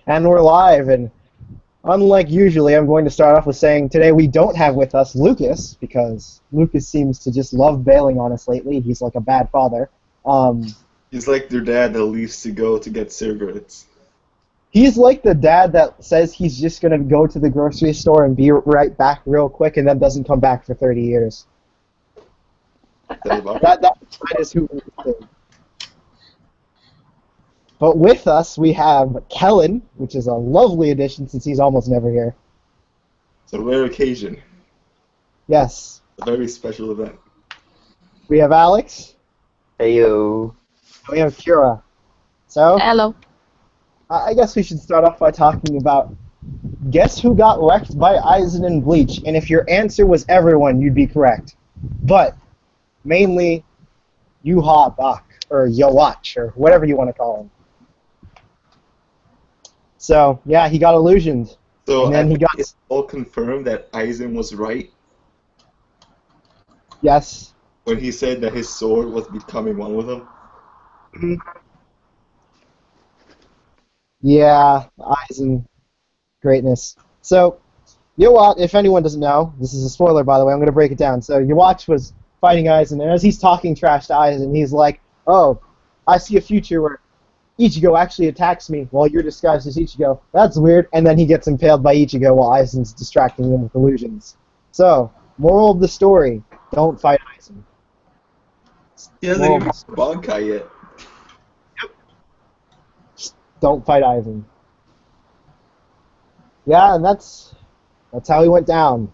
And we're live, and unlike usually, I'm going to start off with saying today we don't have with us Lucas, because Lucas seems to just love bailing on us lately. He's like a bad father. He's like their dad that leaves to go to get cigarettes. He's like the dad that says he's just going to go to the grocery store and be right back real quick and then doesn't come back for 30 years. That is who he is. But with us, we have Kellen, which is a lovely addition since he's almost never here. It's a rare occasion. Yes. A very special event. We have Alex. Heyo. And we have Kira. So, Hello. I guess we should start off by talking about guess who got wrecked by Aizen and Bleach, and if your answer was everyone, you'd be correct. But, mainly, Yuha Bach, or Yowatch, or whatever you want to call him. So, yeah, he got illusioned. So, and then it's all confirmed that Aizen was right Yes. when he said that his sword was becoming one with him. Mhm. Yeah, Aizen. Greatness. So, Yowatch, if anyone doesn't know, this is a spoiler by the way, I'm going to break it down. So, Yowatch was fighting Aizen, and as he's talking trash to Aizen, he's like, oh, I see a future where Ichigo actually attacks me while you're disguised as Ichigo. That's weird. And then he gets impaled by Ichigo while Aizen's distracting him with illusions. So, moral of the story, don't fight Aizen. He hasn't even used Bankai yet. Don't fight Aizen. Yeah, and that's how he went down.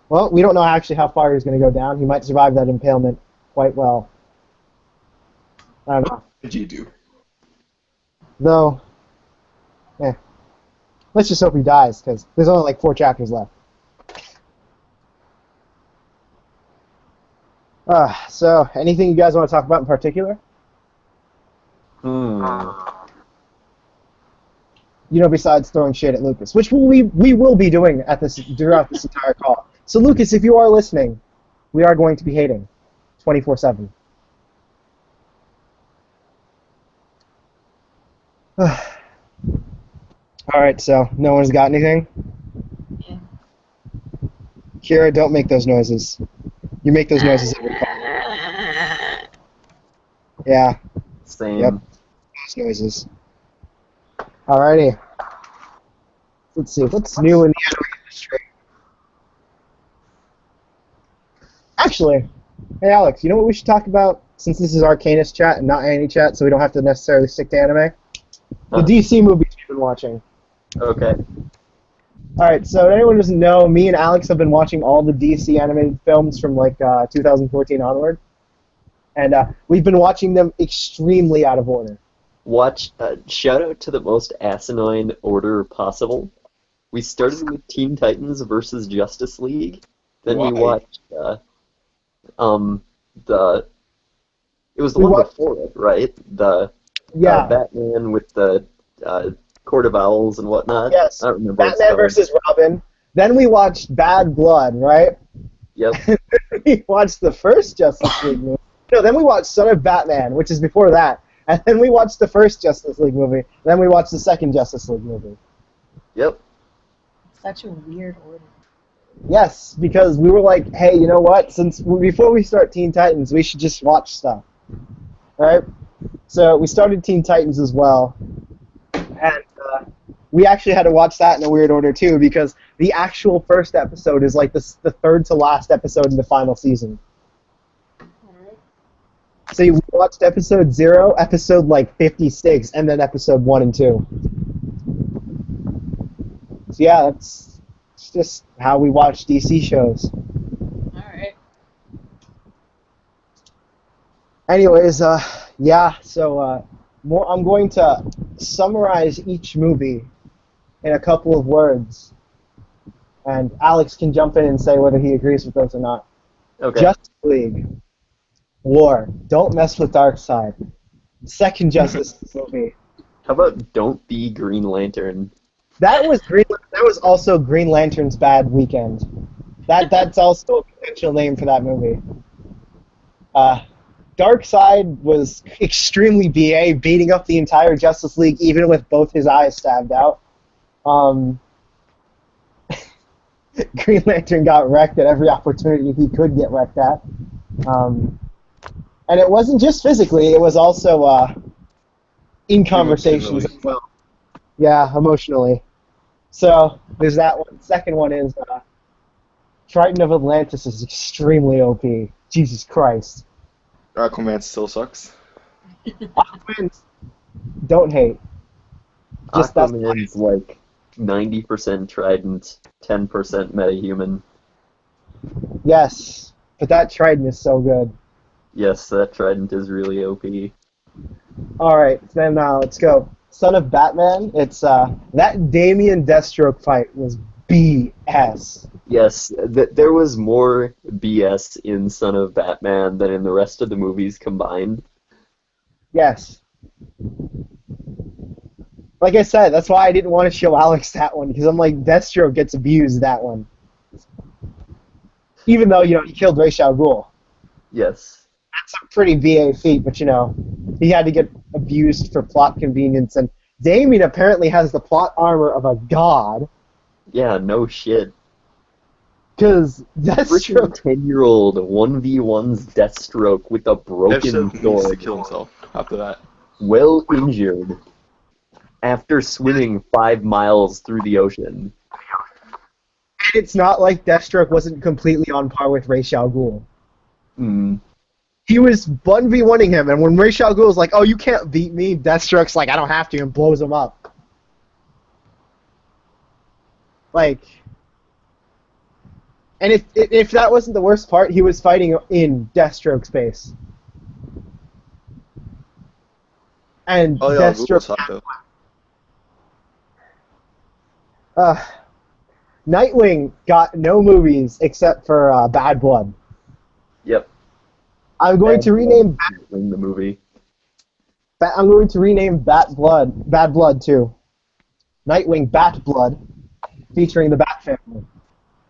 Well, we don't know actually how far he's going to go down. He might survive that impalement quite well. I don't know. What did you do? Though, let's just hope he dies, because there's only like 4 chapters left. So, anything you guys want to talk about in particular? You know, besides throwing shade at Lucas, which we will be doing throughout this entire call. So, Lucas, if you are listening, we are going to be hating 24/7. Alright, so no one's got anything? Yeah. Kira, don't make those noises. You make those noises every call. Yeah, Same. Yep. Those noises. Alrighty. Let's see, what's new in the anime industry? Actually, hey Alex, you know what we should talk about? Since this is ArcanusChat and not AniChat, so we don't have to necessarily stick to anime? The DC movies we've been watching. Okay. Alright, so if anyone doesn't know, me and Alex have been watching all the DC animated films from like 2014 onward. And we've been watching them extremely out of order. Shout out to the most asinine order possible. We started with Teen Titans versus Justice League. Then we Why? watched it was the one before it, right? Yeah. Batman with the Court of Owls and whatnot. Yes. I don't remember what it's Batman called. versus Robin. Then we watched Bad Blood, right? Yep. We watched the first Justice League movie. No, then we watched Son of Batman, which is before that. And then we watched the first Justice League movie. Then we watched the second Justice League movie. Yep. Such a weird order. Yes, because we were like, hey, you know what? Before we start Teen Titans, we should just watch stuff. Right? So we started Teen Titans as well. And we actually had to watch that in a weird order too, because the actual first episode is like the third to last episode in the final season. So you watched episode 0, episode like 56, and then episode 1 and 2. So yeah, it's just how we watch DC shows. Alright. Anyways, yeah, so I'm going to summarize each movie in a couple of words, and Alex can jump in and say whether he agrees with those or not. Okay. Justice League. War. Don't mess with Darkseid. Second Justice movie. How about Don't Be Green Lantern? That was also Green Lantern's Bad Weekend. That's also a potential name for that movie. Darkseid was extremely BA, beating up the entire Justice League, even with both his eyes stabbed out. Green Lantern got wrecked at every opportunity he could get wrecked at. And it wasn't just physically, it was also in conversations as well. Yeah, emotionally. So, there's that one. Second one is Triton of Atlantis is extremely OP. Jesus Christ. Aquaman still sucks. Aquaman, don't hate. Just Aquaman's like 90% Trident, 10% metahuman. Yes, but that Triton is so good. Yes, that Trident is really OP. Alright, then let's go. Son of Batman, it's that Damian Deathstroke fight was BS. Yes, there was more BS in Son of Batman than in the rest of the movies combined. Yes. Like I said, that's why I didn't want to show Alex that one, because I'm like, Deathstroke gets abused that one. Even though, he killed Ra's al Ghul. Yes. That's a pretty BA feat, but he had to get abused for plot convenience, and Damian apparently has the plot armor of a god. Yeah, no shit. Because Freaking Deathstroke... 10-year-old 1v1's Deathstroke with a broken Deathstroke needs to sword. kill himself after that. Well injured. After swimming 5 miles through the ocean. And it's not like Deathstroke wasn't completely on par with Ra's al Ghul. He was 1v1ing him, and when Ra's al Ghul's like, oh, you can't beat me, Deathstroke's like, I don't have to, and blows him up. Like... And if that wasn't the worst part, he was fighting in Deathstroke's base. And Oh yeah, Deathstroke... though. Nightwing got no movies except for Bad Blood. Yep. I'm going to rename in the movie. I'm going to rename Bad Blood too. Nightwing Bat Blood, featuring the Bat family,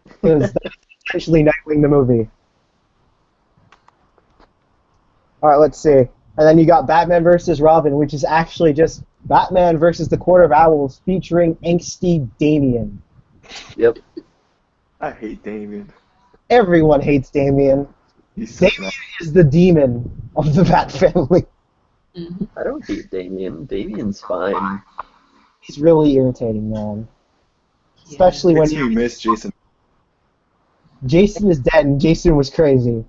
because that's essentially Nightwing the movie. All right, let's see. And then you got Batman vs. Robin, which is actually just Batman versus the Court of Owls, featuring angsty Damian. Yep. I hate Damian. Everyone hates Damian. Damian is the demon of the Bat family. I don't hate Damian. Damian's fine. He's really irritating, man. Yeah. Especially when Makes me miss Jason. Jason is dead, and Jason was crazy.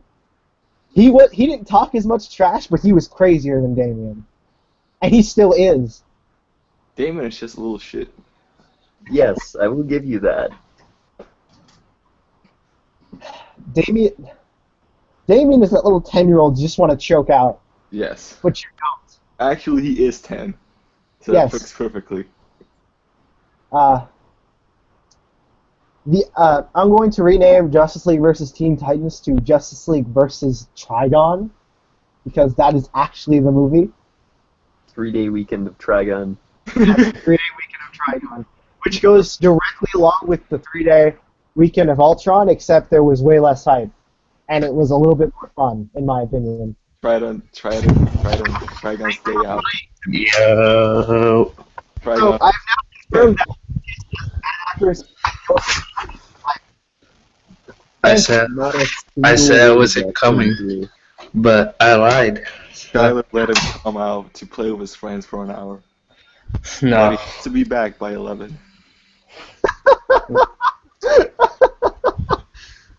He didn't talk as much trash, but he was crazier than Damian. And he still is. Damon is just a little shit. Yes, I will give you that. Damian is that little 10-year-old you just want to choke out, Yes. but you don't. Actually, he is 10. So Yes. that fits perfectly. I'm going to rename Justice League versus Teen Titans to Justice League versus Trigon, because that is actually the movie. 3-day weekend of Trigon. 3-day weekend of Trigon, which goes directly along with the 3-day weekend of Ultron, except there was way less hype, and it was a little bit more fun, in my opinion. Trigon's day out. Yo. So Trigon. I've now confirmed that actors. I said I wasn't coming, but I lied. Skyler let him come out to play with his friends for an hour. No. To be back by 11.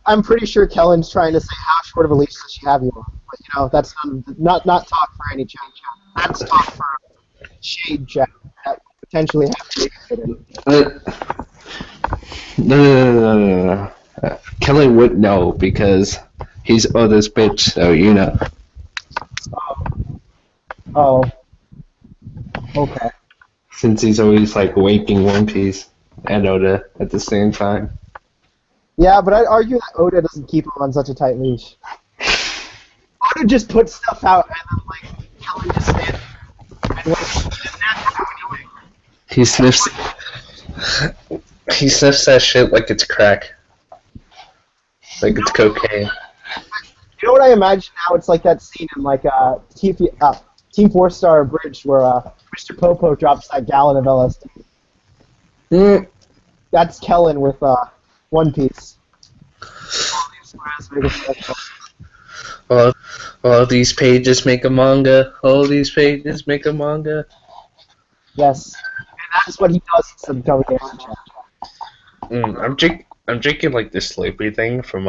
I'm pretty sure Kellen's trying to say how short of a leash does she have you on. But that's not talk for any chat. That's talk for shade chat that potentially have No. Kelly would know because he's oldest bitch, so you know. Oh. Okay. Since he's always like waking One Piece and Oda at the same time. Yeah, but I'd argue that Oda doesn't keep him on such a tight leash. Oda just puts stuff out and then Kellen just stands there and that's what we're doing. He sniffs that shit like it's crack. Like it's cocaine. You know what I imagine now? It's like that scene in like Team 4-Star Bridge where Mr. Popo drops that gallon of LSD. Mm. That's Kellen with One Piece. All these pages make a manga. All these pages make a manga. Yes, and that is what he does instead of becoming ArcanusChat. I'm drinking like this Slurpee thing from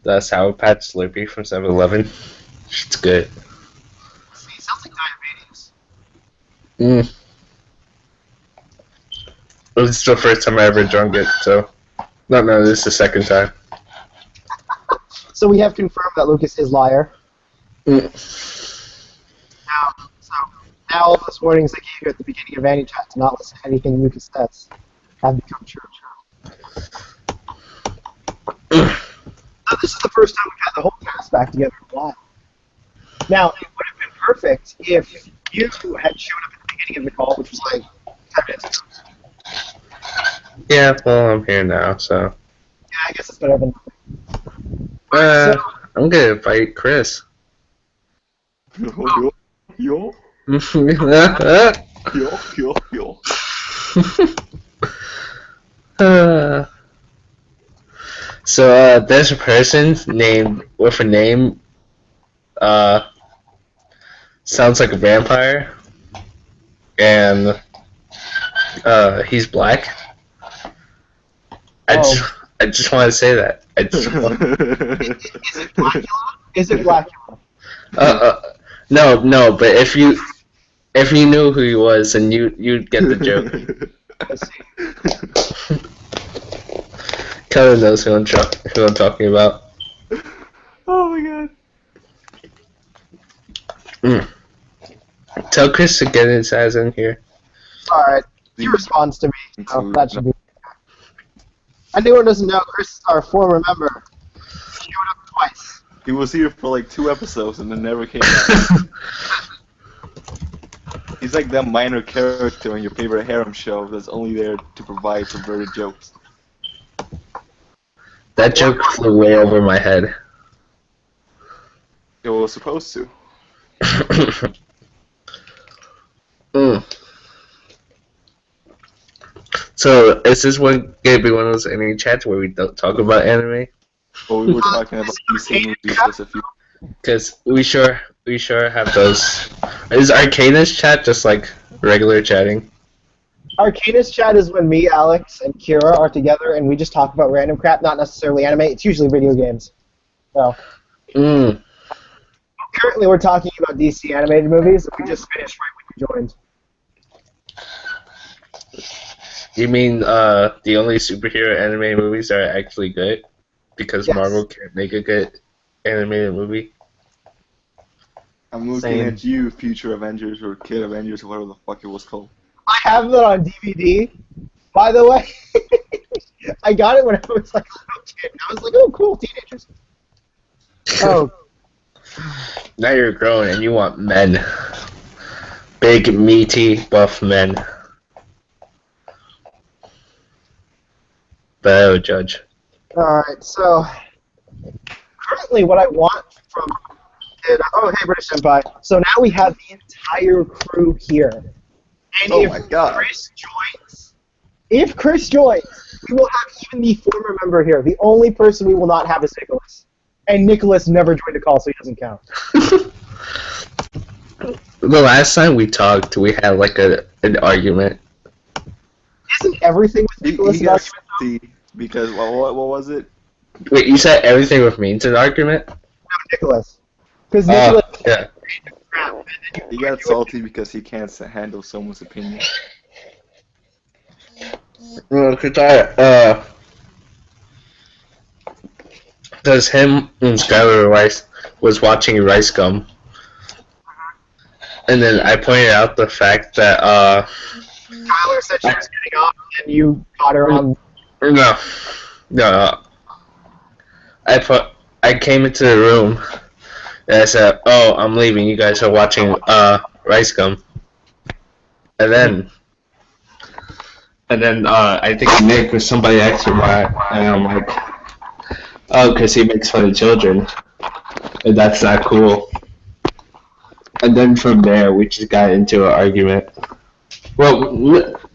the Sour Patch Slurpee from 7-Eleven. It's good. See, it sounds like diabetes. It was the first time I ever drunk it, so no, this is the second time. So we have confirmed that Lucas is liar. Now all those warnings I gave you at the beginning of ArcanusChat to not listen to anything Lucas says have become true. So this is the first time we've had the whole cast back together in a while. Now, it would have been perfect if you had showed up at the beginning of the call, which was like 10 minutes ago. Yeah, well, I'm here now, so. Yeah, I guess it's better than I'm gonna invite Chris. Yo. Yo. So there's a person named with a name sounds like a vampire, and he's black. I just want to say that. Is it Blackula? No, but if you knew who he was, then you'd get the joke. I see. Kevin knows who I'm talking about. Oh my god. Tell Chris to get his ass in here. Alright, he responds to me, so that should be. Anyone doesn't know, Chris is our former member. He showed up twice. He was here for like 2 episodes and then never came back. He's like that minor character in your favorite harem show that's only there to provide perverted jokes. That joke flew way over my head. It was supposed to. So, is this going to be one of those anime chats where we don't talk about anime? But we were talking about DC movies as a few. Because we sure have those. Is Arcanus chat just like regular chatting? ArcanusChat is when me, Alex, and Kira are together and we just talk about random crap, not necessarily anime. It's usually video games. So. Currently we're talking about DC animated movies that we just finished right when you joined. You mean the only superhero anime movies that are actually good? Because Yes. Marvel can't make a good animated movie? I'm looking Same. at you, Future Avengers or Kid Avengers or whatever the fuck it was called. I have that on DVD, by the way. I got it when I was like a little kid. I was like, oh, cool, teenagers. Oh, Now you're grown and you want men. Big, meaty, buff men. But I would judge. alright, so currently what I want from... oh, hey, British Senpai. So now we have the entire crew here. And Oh if my God. If Chris joins, we will have even the former member here. The only person we will not have is Nicholas. And Nicholas never joined a call, so he doesn't count. The last time we talked, we had like an argument. Isn't everything with Nicholas He an got argument? the because what was it? Wait, you said everything with me is an argument? No, Nicholas. Because Nicholas... Yeah. crap, and then He got salty because he can't handle someone's opinion. Well, because him and Skylar Rice was watching Rice Gum. And then I pointed out the fact that, Tyler said she was getting off, and you caught her on... No. I came into the room, and I said, oh, I'm leaving, you guys are watching, Rice Gum. And then, I think Nick or somebody asked him why, and I'm like, Oh, because he makes fun of children. And that's not cool. And then from there, we just got into an argument. Well,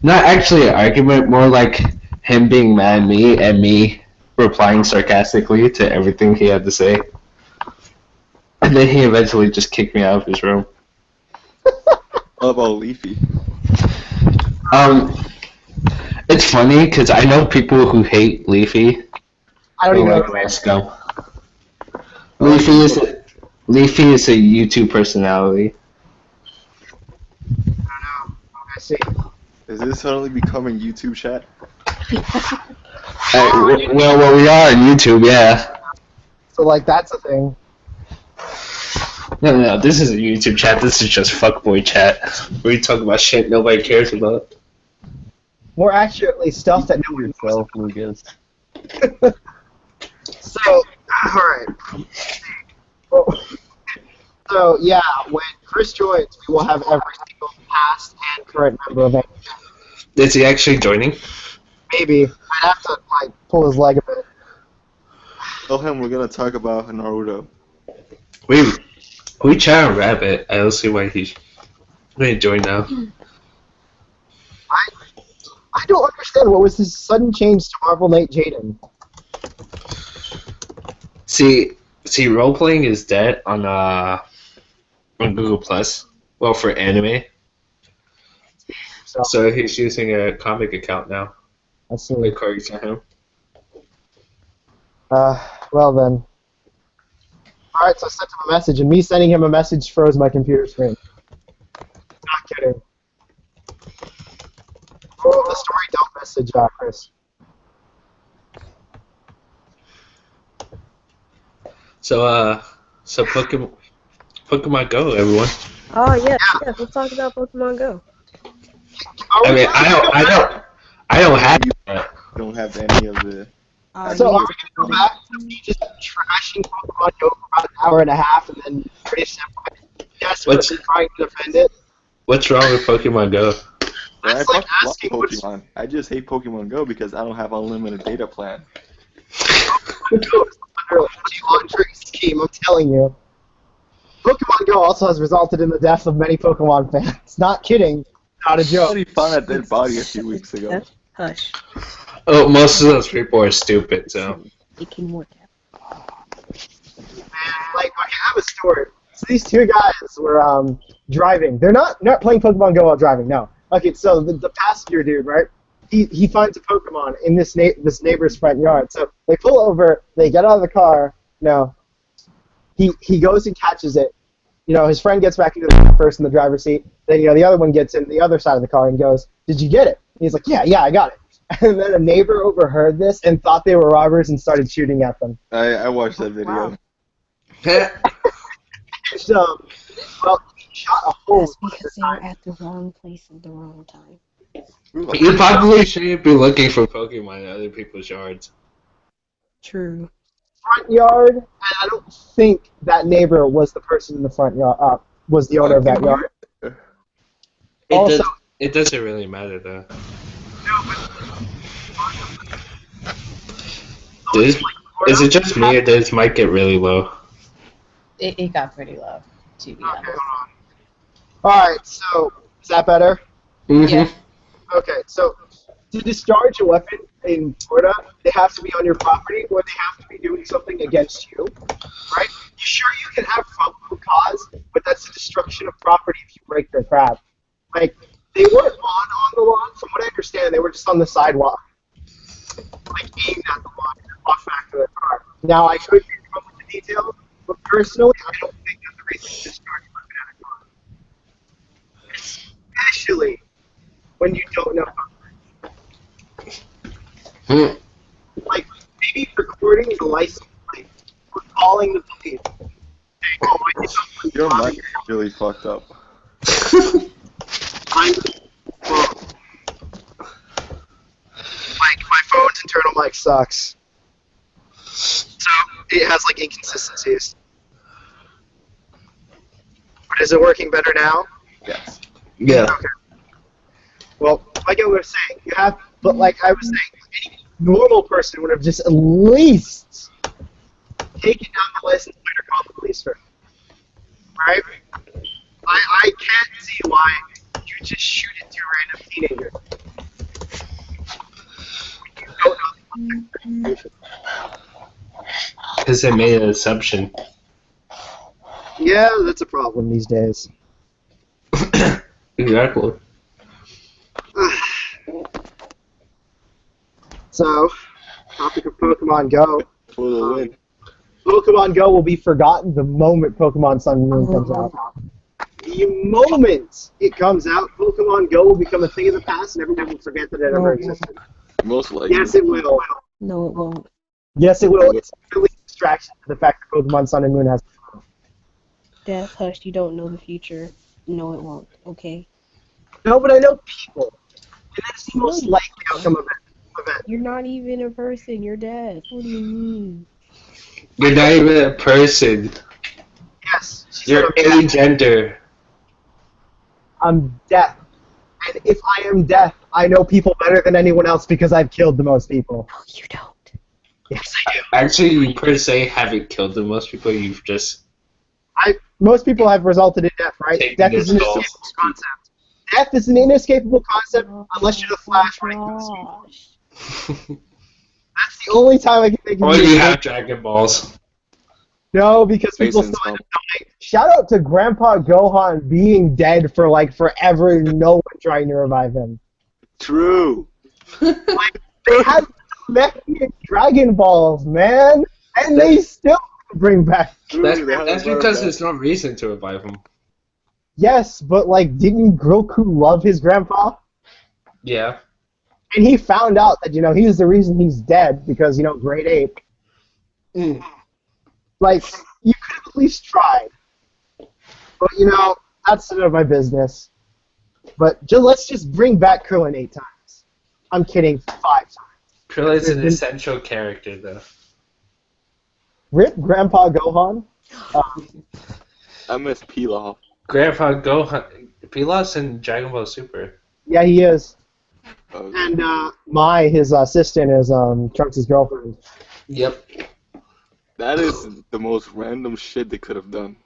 not actually an argument, more like him being mad at me and me replying sarcastically to everything he had to say. And then he eventually just kicked me out of his room. What about Leafy? It's funny because I know people who hate Leafy. I don't Who even like know. Rice Gum. Leafy is a YouTube personality. I see. Is this suddenly becoming YouTube chat? Well, we are on YouTube, yeah. So like that's a thing. No, this isn't YouTube chat. This is just fuckboy chat. Where you talk about shit nobody cares about. More accurately, stuff that no one knows. Yourself, Lucas. So, alright. So, yeah, when Chris joins, we will have every single past and current member of it. Is he actually joining? Maybe. I'd have to, like, pull his leg a bit. Tell him we're gonna talk about Naruto. We chat on Rabbit. I don't see why he's going to join now. I don't understand what was this sudden change to Marvel Knight Jaden. See, role-playing is dead on Google Plus. Well, for anime. So he's using a comic account now. I see. According to him. Well then. Alright, so I sent him a message, and me sending him a message froze my computer screen. Not kidding. Oh, the story don't message, Chris. So Pokemon Go, everyone. Oh yes, let's talk about Pokemon Go. I mean, I don't have it. You don't have any of the. So are we gonna go back to me just trashing Pokemon Go for about an hour and a half, and then finish that desperately trying to defend it? What's wrong with Pokemon Go? That's like asking what's Pokemon. I just hate Pokemon Go because I don't have unlimited data plan. Pokemon Go is literally a laundry scheme, I'm telling you. Pokemon Go also has resulted in the death of many Pokemon fans. Not kidding. Not a joke. Somebody found a dead body a few weeks ago. Hush. Oh, most of those people are stupid, so. It can work out. Like, I have a story. So these two guys were driving. They're not playing Pokemon Go while driving. No. Okay, so the passenger dude, right? He finds a Pokemon in this neighbor's front yard. So they pull over. They get out of the car. No. He goes and catches it. You know, his friend gets back into the car first in the driver's seat. Then the other one gets in the other side of the car and goes, "Did you get it?" And he's like, "Yeah, I got it." And then a neighbor overheard this and thought they were robbers and started shooting at them. I watched that video. So, well, he shot a hole. That's because they were at the wrong place at the wrong time. You probably shouldn't be looking for Pokemon in other people's yards. True. Front yard, and I don't think that neighbor was the person in the front yard. Was the owner of that yard. Also, It doesn't really matter though. Is it just me or did his mic get really low? It got pretty low, to be honest. Alright, so, is that better? Mm-hmm. Yeah. Okay, so, to discharge a weapon in Florida, they have to be on your property, or they have to be doing something against you, right? Sure, you can have probable cause, but that's the destruction of property if you break their crap. Like, they weren't on the lawn, from what I understand, they were just on the sidewalk, like, aimed at the lawn and walked back to their car. Now, I could be wrong with the details, but personally, I don't think that's the reason to discharge a weapon at a car. Especially when you don't know how. Like, maybe recording the license plate or calling the police. Saying, "Oh, I did something Your wrong." mic is really fucked up. Like, my phone's internal mic sucks. So, it has, like, inconsistencies. But is it working better now? Yes. Yeah. Okay. Well, like I was saying, but like I was saying, any normal person would have just at least take it down the list and later call the police for it. Right? I can't see why you just shoot into a random teenager. You don't know the Because they made an assumption. Yeah, that's a problem these days. Exactly. So, topic of Pokemon Go. For the win. Pokemon Go will be forgotten the moment Pokemon Sun and Moon comes out. The moment it comes out, Pokemon Go will become a thing of the past and everyone will forget that it ever existed. Most likely. Yes, it will. No, it won't. Yes, it will. It's really a distraction to the fact that Pokemon Sun and Moon has. Death, hush, you don't know the future. No, it won't. Okay? No, but I know people. And that's the most likely outcome of it. You're not even a person. You're death. What do you mean? You're not even a person. Yes. she You're said I'm deaf. agender. I'm deaf. And if I am deaf, I know people better than anyone else because I've killed the most people. No, you don't. Yes, I do. Actually, you per se haven't killed the most people. You've just Most people have resulted in death, right? Taking Death their is an souls. inescapable concept. Death is an inescapable concept unless you're the Flash running through the speed. Gosh. That's the only time I can think of or it. you have Dragon Balls. No, because people Mason's still end up dying. Shout out to Grandpa Gohan being dead for like forever and no one trying to revive him. True. They had Mecha Dragon Balls, man, and they still bring back. That's True, they had a because lot of there's no reason to revive him. Yes, but like, didn't Goku love his grandpa? Yeah. And he found out that, he's the reason he's dead because, Great Ape. Like, you could have at least tried. But, that's none of my business. But let's just bring back Krillin 8 times. I'm kidding, 5 times. Krillin's an essential character, though. Rip Grandpa Gohan. I miss Pilaf. Grandpa Gohan. Pilaf's in Dragon Ball Super. Yeah, he is. Okay. And his assistant, is Trunks' girlfriend. Yep. That is the most random shit they could have done.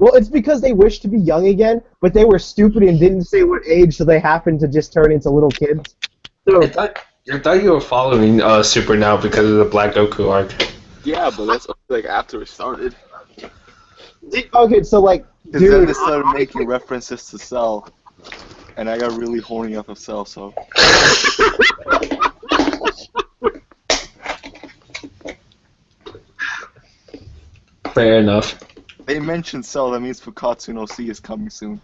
Well, it's because they wished to be young again, but they were stupid and didn't say what age, so they happened to just turn into little kids. So, I thought you were following Super now because of the Black Goku arc. Yeah, but that's like after it started. okay, so like, Because then dude, they started making references to Cell. And I got really horny off of Cell, so. Fair enough. They mentioned Cell, that means Fukatsu no C is coming soon.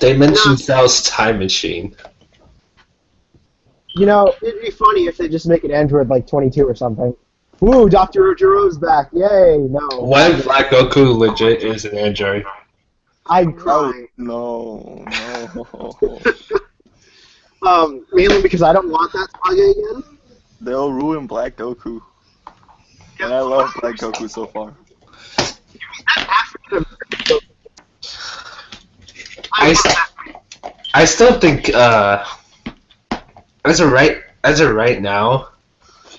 They mentioned Cell's time machine. it'd be funny if they just make an android like 22 or something. Woo, Dr. Ojiro's back, yay, no. What if Black Goku legit is an android? I'd Oh, cry. no. Mainly because I don't want that saga again. They'll ruin Black Goku. And I love Black Goku so far. I still think as of right now,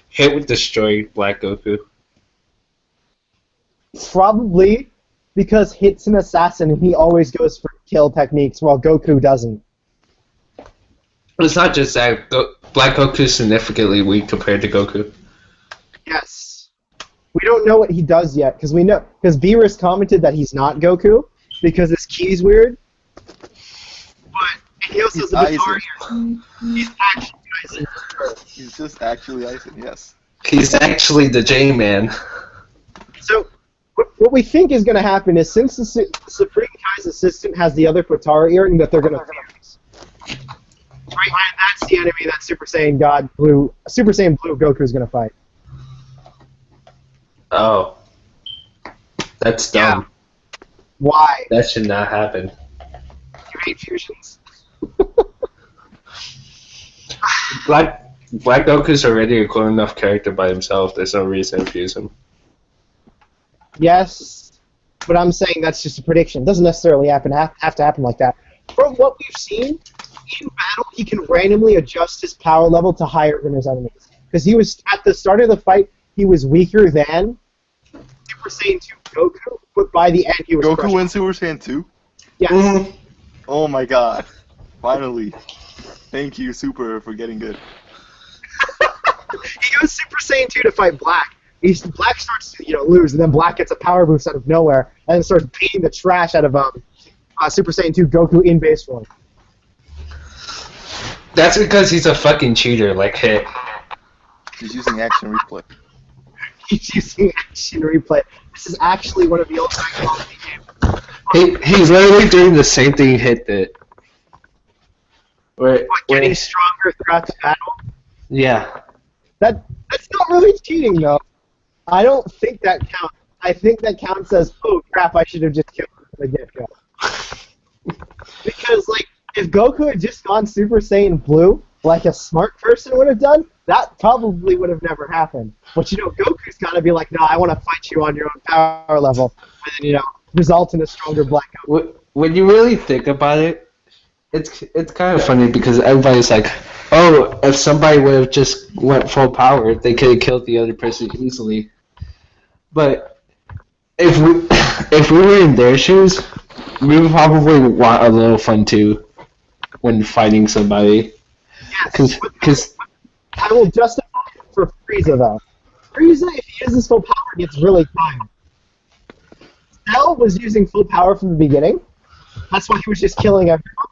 Hit would destroy Black Goku. Probably because Hit's an assassin and he always goes for kill techniques while Goku doesn't. It's not just that. Black Goku's significantly weak compared to Goku. Yes. We don't know what he does yet because Beerus commented that he's not Goku because his key's weird. But and he also has a bizarre ear. He's actually Aizen. He's just actually Aizen, yes. He's actually the J-Man. So what we think is going to happen is since the Supreme Kai's assistant has the other Potara earring that they're going to fuse. Right, and that's the enemy that Super Saiyan Blue Goku's going to fight. Oh. That's dumb. Why? That should not happen. You hate fusions? Black Goku's already a cool enough character by himself. There's no reason to fuse him. Yes, but I'm saying that's just a prediction. It doesn't necessarily have to happen like that. From what we've seen, in battle he can randomly adjust his power level to higher than his enemies. because he was at the start of the fight. He was weaker than Super Saiyan 2 Goku, but by the end he was. Goku crushing. wins Super Saiyan 2? Yes. Mhm. Oh my god. Finally. Thank you, Super, for getting good. He goes Super Saiyan 2 to fight Black. Black starts to lose, and then Black gets a power boost out of nowhere, and then starts beating the trash out of Super Saiyan 2 Goku in base form. That's because he's a fucking cheater, like Hit. He's using action replay. He's using action replay. This is actually one of the old Dragon Ball Z games. He's literally doing the same thing Hit did. But getting stronger throughout the battle. Yeah. That's not really cheating, though. I don't think that counts. I think that counts as, oh crap, I should have just killed him from the get-go. Because, like, if Goku had just gone Super Saiyan Blue, like a smart person would have done, that probably would have never happened. But, Goku's got to be like, no, I want to fight you on your own power level. And then, result in a stronger Black Goku. When you really think about it, it's kind of funny because everybody's like, oh, if somebody would have just went full power, they could have killed the other person easily. But if we were in their shoes, we would probably want a little fun too when fighting somebody. Yes. Cause I will justify it for Frieza, though. Frieza, if he uses full power, gets really tired. Cell was using full power from the beginning. That's why he was just killing everyone.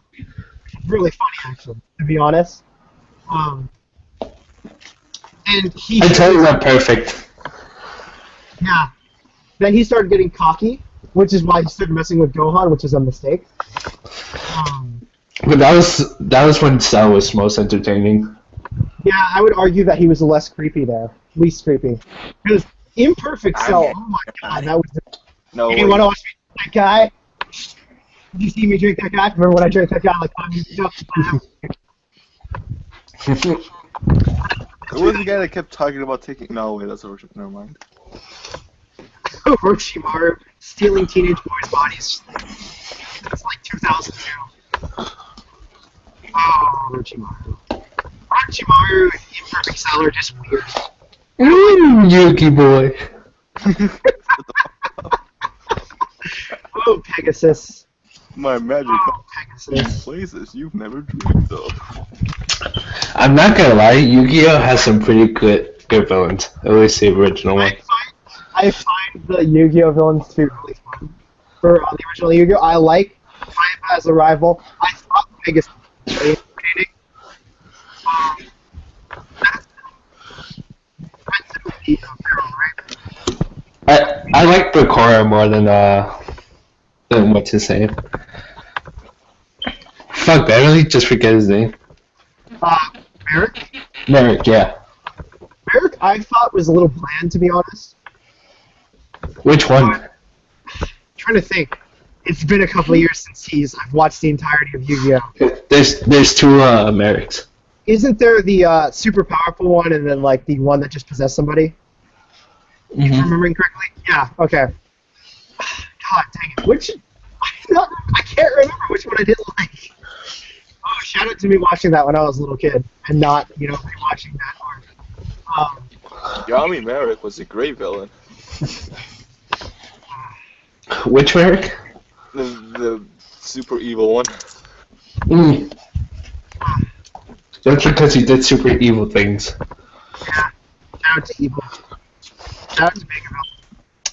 Really funny, actually, to be honest. And he. I tell you that perfect. Yeah. Then he started getting cocky, which is why he started messing with Gohan, which is a mistake. But that was when Cell was most entertaining. Yeah, I would argue that he was less creepy there, least creepy. Because imperfect Cell, oh my god, that was. No. Hey, you want to watch me drink that guy? Did you see me drink that guy? Remember when I drank that guy like 5 years ago? Who was the guy that kept talking about taking? No, wait, that's Orochimaru. Never mind. Orochimaru stealing teenage boys' bodies. That's like 2002. Oh, Orochimaru. Orochimaru and Imperfect Cell are just weird. Yuki boy. Oh, Pegasus. My magic Oh, in Pegasus. places you've never dreamed of. I'm not gonna lie, Yu-Gi-Oh has some pretty good villains. At least the original one. I find the Yu-Gi-Oh villains to be really fun. For the original Yu-Gi-Oh, I like Kaiba as a rival. I thought Pegasus was really entertaining. That's the Pharaoh, right? I like Bakura more than what's his name. Fuck, I really just forget his name. Merrick? Merrick, yeah. Merrick, I thought was a little bland, to be honest. Which one? Trying to think. It's been a couple of years since I've watched the entirety of Yu-Gi-Oh. There's two Merricks. Isn't there the super powerful one and then like the one that just possessed somebody? Mm-hmm. Remembering correctly? Yeah. Okay. God dang it! I can't remember which one I didn't like. Oh, shout out to me watching that when I was a little kid and not rewatching that arc. Yami Merrick was a great villain. Which Merrick? The super evil one. Mm. That's because he did super evil things. Yeah. Shout out to Evil. Shout out to Mega Bell.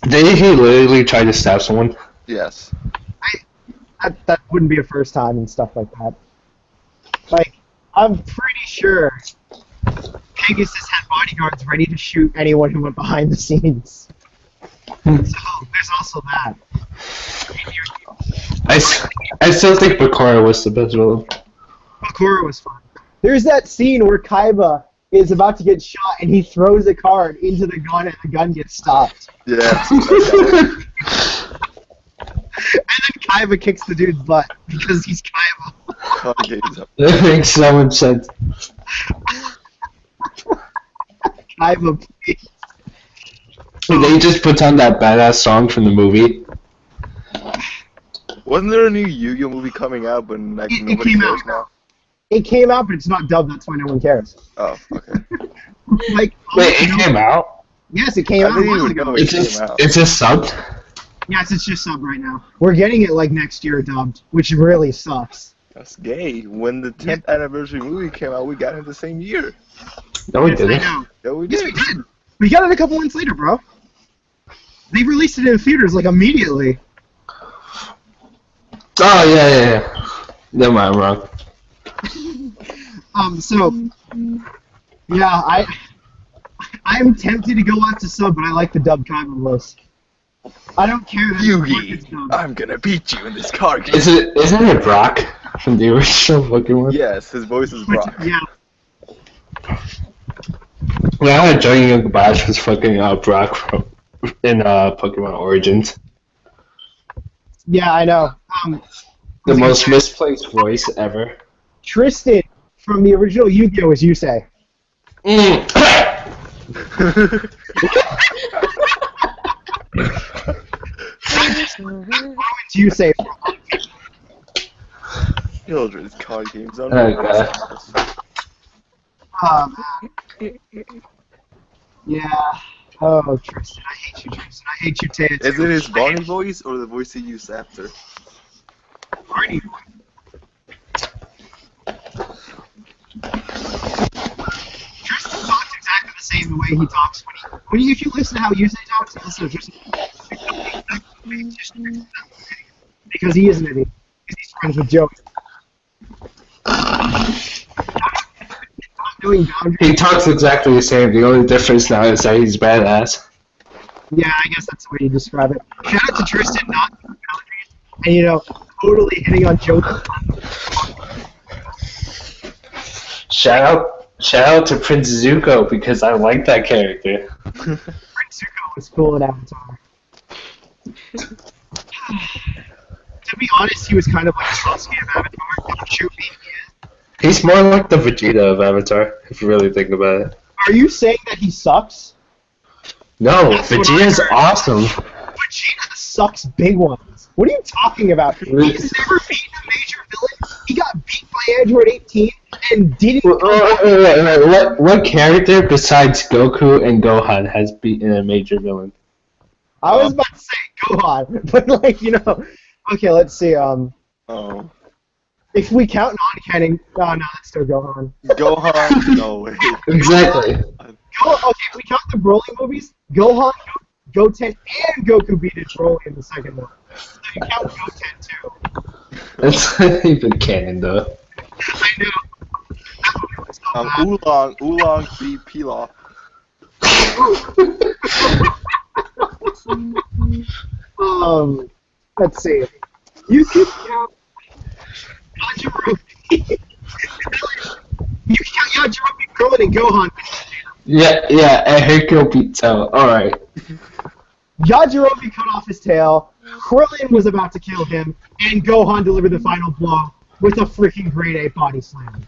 Did he literally try to stab someone? Yes. That wouldn't be a first time and stuff like that. Like, I'm pretty sure Pegasus had bodyguards ready to shoot anyone who went behind the scenes. So there's also that. I still think Bakura was the best villain. Bakura was fun. There's that scene where Kaiba is about to get shot and he throws a card into the gun and the gun gets stopped. Yeah. And then Kaiba kicks the dude's butt because he's Kaiba. Okay, he's up. That makes so much sense. Kaiba, please. They just put on that badass song from the movie. Wasn't there a new Yu-Gi-Oh movie coming out, but like It nobody came cares out. now? It came out, but it's not dubbed. That's why no one cares. Oh, okay. Like, Wait, it came out? yes, it came I out a didn't while even ago. know It's it just, came out. it's just subbed? Yes, it's just sub right now. We're getting it like next year dubbed, which really sucks. That's gay. When the 10th anniversary movie came out, we got it the same year. No, we Yes, I didn't. know. Yeah, we Yes, did. we did. We got it a couple months later, bro. They released it in theaters like immediately. Oh, yeah. Never mind, I'm wrong. So yeah, I'm tempted to go watch the sub, but I like the dub kind of list. I don't care that it's Yugi, dubbed. I'm gonna beat you in this car game. Isn't it Brock from the original Pokemon? Yes, his voice is Brock. Yeah. When I had Johnny Young Bash was fucking Brock from in Pokemon Origins. Yeah, I know. The most misplaced voice ever. Tristan from the original Yu-Gi-Oh! Is Yusei. It's Yusei. Children's card games on Yeah. Oh, Tristan, I hate you, Tristan. I hate you, Taya. Is it his Barney voice or the voice he used after? Barney? Tristan talks exactly the same the way he talks when if you listen to how Yusei talks, listen to Tristan. Because he is an idiot. Because he's friends with Joey. He talks exactly the same. The only difference now is that he's badass. Yeah, I guess that's the way you describe it. Shout out to Tristan, not boundaries, and totally hitting on Joey. Shout out to Prince Zuko because I like that character. Prince Zuko was cool in Avatar. To be honest, he was kind of like Sasuke of Avatar. Don't shoot me. He's more like the Vegeta of Avatar, if you really think about it. Are you saying that he sucks? No, That's what Vegeta's I heard. awesome. Vegeta sucks big ones. What are you talking about? He's never beaten a major villain. He got beat by Android 18 and didn't. What character besides Goku and Gohan has beaten a major villain? I was about to say Gohan, but okay, let's see. Oh. If we count non-canon, no, that's still Gohan. Gohan? No way. Exactly. Okay, if we count the Broly movies, Gohan, Goten, and Goku beat Broly in the second one. So you count Goten too. That's not even canon, though. I know. Oolong beat Pilaf. Let's see. You can count Yajirobe. You can count Yajirobe, Krillin, and Gohan. Yeah, and Hercule beat Cell. Alright. Yajirobe cut off his tail, Krillin was about to kill him, and Gohan delivered the final blow with a freaking grade A body slam.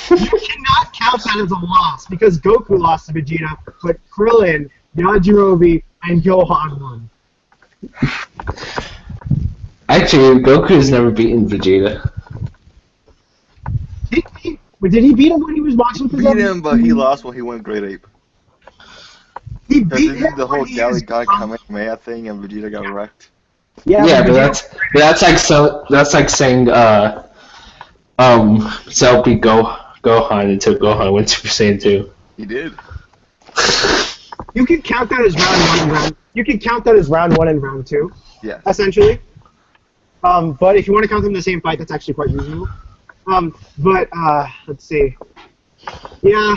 You cannot count that as a loss, because Goku lost to Vegeta, but Krillin, Yajirobe, and Gohan won. Actually, Goku has never beaten Vegeta. Did he beat him when he was watching Beat him, but he lost when he went Great Ape. He Because beat he him did the when whole he Galley was God drunk. Kamehameha thing and Vegeta got wrecked. Yeah, but that's like saying Cell beat Gohan until Gohan went Super Saiyan 2. He did. You can count that as round 1 and round. You can count that as round 1 and round 2, Yeah. essentially. But if you want to count them in the same fight, that's actually quite reasonable. Let's see. Yeah,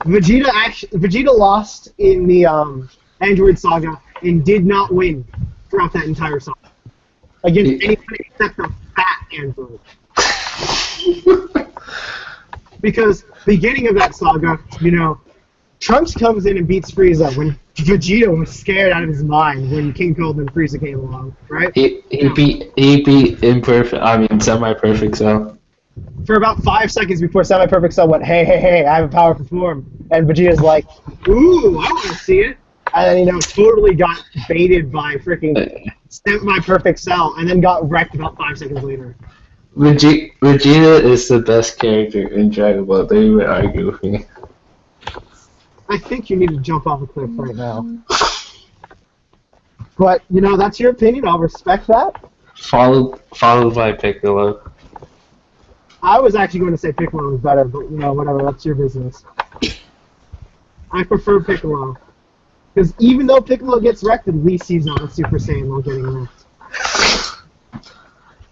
Vegeta lost in the Android Saga and did not win throughout that entire saga against anybody except the fat Android. Because beginning of that saga, Trunks comes in and beats Frieza when Vegeta was scared out of his mind when King Cold and Frieza came along, right? He beat semi-perfect Cell. For about 5 seconds before Semi-Perfect Cell went, hey, I have a powerful form. And Vegeta's like, ooh, I want to see it. And then, totally got baited by freaking Semi-Perfect Cell and then got wrecked about 5 seconds later. Vegeta is the best character in Dragon Ball. They would argue with me. I think you need to jump off a cliff right now. But, you know, that's your opinion. I'll respect that. Followed by Piccolo. I was actually going to say Piccolo was better, but, you know, whatever. That's your business. I prefer Piccolo. Because even though Piccolo gets wrecked, at least he's not a Super Saiyan while getting wrecked.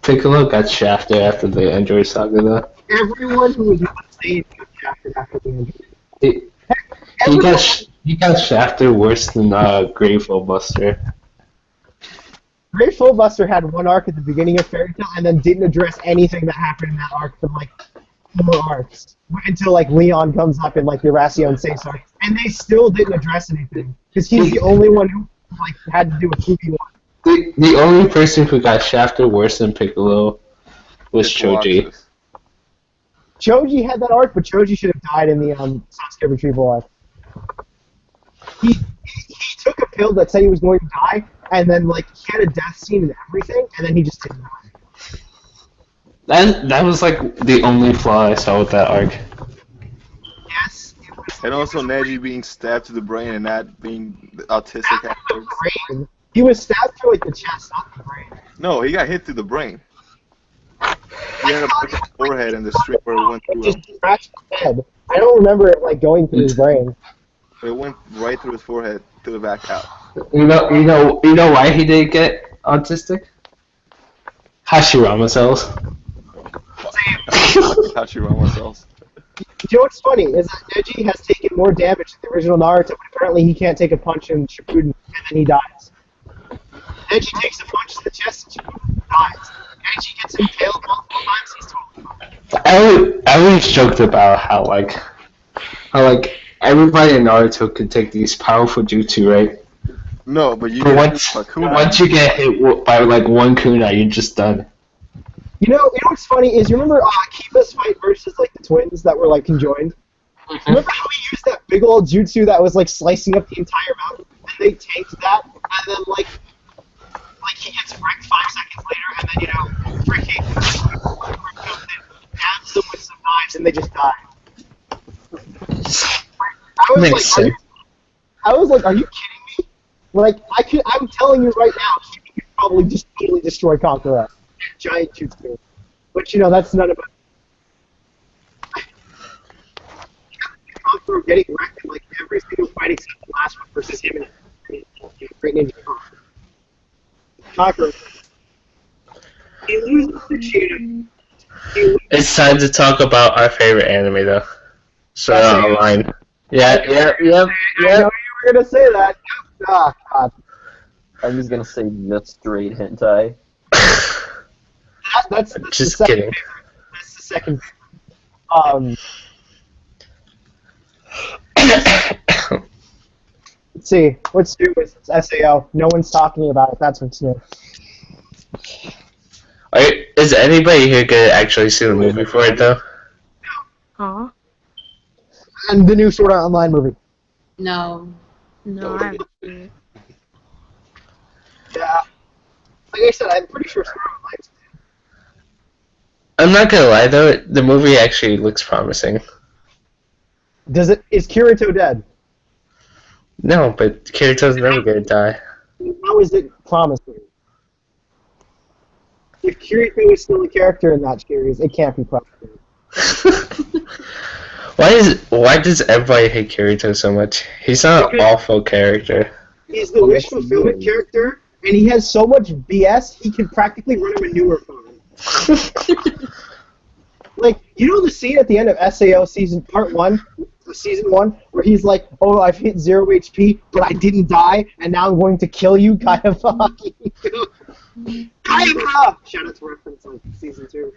Piccolo got shafted after the Android saga, though. Everyone who was not Saiyan got shafted after the injury. He got shafted worse than Grateful Buster. Grateful Buster had one arc at the beginning of Fairy Tail and then didn't address anything that happened in that arc for like 4 arcs. Until like Leon comes up in like the Horatio and Sace arc. And they still didn't address anything. Because he's the only one who like had to do a 2v1. The only person who got shafted worse than Piccolo was Choji. Choji had that arc, but Choji should have died in the Sasuke retrieval arc. He took a pill that said he was going to die, and then like he had a death scene and everything, and then he just didn't die. That was like the only flaw I saw with that arc. Yes. And also Neji being stabbed to the brain and not being autistic afterwards. Brain. He was stabbed through like the chest, not the brain. No, he got hit through the brain. He had a broken forehead and the streamer went through him. Just scratched his head. I don't remember it like going through his brain. It went right through his forehead to the back out. You know why he didn't get autistic? Hashirama cells. Hashirama cells. You know what's funny is that Neji has taken more damage than the original Naruto, but apparently he can't take a punch in Shippuden, and then he dies. Neji takes a punch to the chest and Shippuden dies. Neji gets impaled multiple times, he's totally fine. I always joked about how everybody in Naruto could take these powerful jutsu, right? No, but you But get once you get hit by like one kunai, you're just done. You know what's funny is, you remember Kiba's fight versus like the twins that were like conjoined? Remember how he used that big old jutsu that was like slicing up the entire mountain, and they tanked that, and then like he gets wrecked 5 seconds later, and then freaking stabs them with some knives, and they just die. I was like, are you kidding me? Like I'm telling you right now, he could probably just totally destroy Conqueror. Giant jutsu. But that's none of it. Conqueror getting wrecked in like every single fight except the last one versus him and Great Ninja Conqueror. He loses the Cheetah. It's time to talk about our favorite anime, though. So online. Yeah. I know you were gonna say that. Ah, God. I'm just gonna say just straight hentai. That's Just the second kidding. favorite. That's the second. Let's see. What's new with SAO? No one's talking about it. That's what's new. Is anybody here gonna actually see the movie for it, though? Huh? And the new Sword Art Online movie. No. No, I haven't seen it. Yeah. Like I said, I'm pretty sure Sword Art Online's. I'm not gonna lie, though. The movie actually looks promising. Is Kirito dead? No, but Kirito's never gonna die. How is it promising? If Kirito is still a character in that series, it can't be promising. Why does everybody hate Kirito so much? He's not an awful character. He's the wish fulfillment character, and he has so much BS, he can practically run a manure farm. Like, the scene at the end of SAO season one, where he's like, "Oh, I've hit 0 HP, but I didn't die, and now I'm going to kill you," kind of fucking. Shout out to reference like season 2,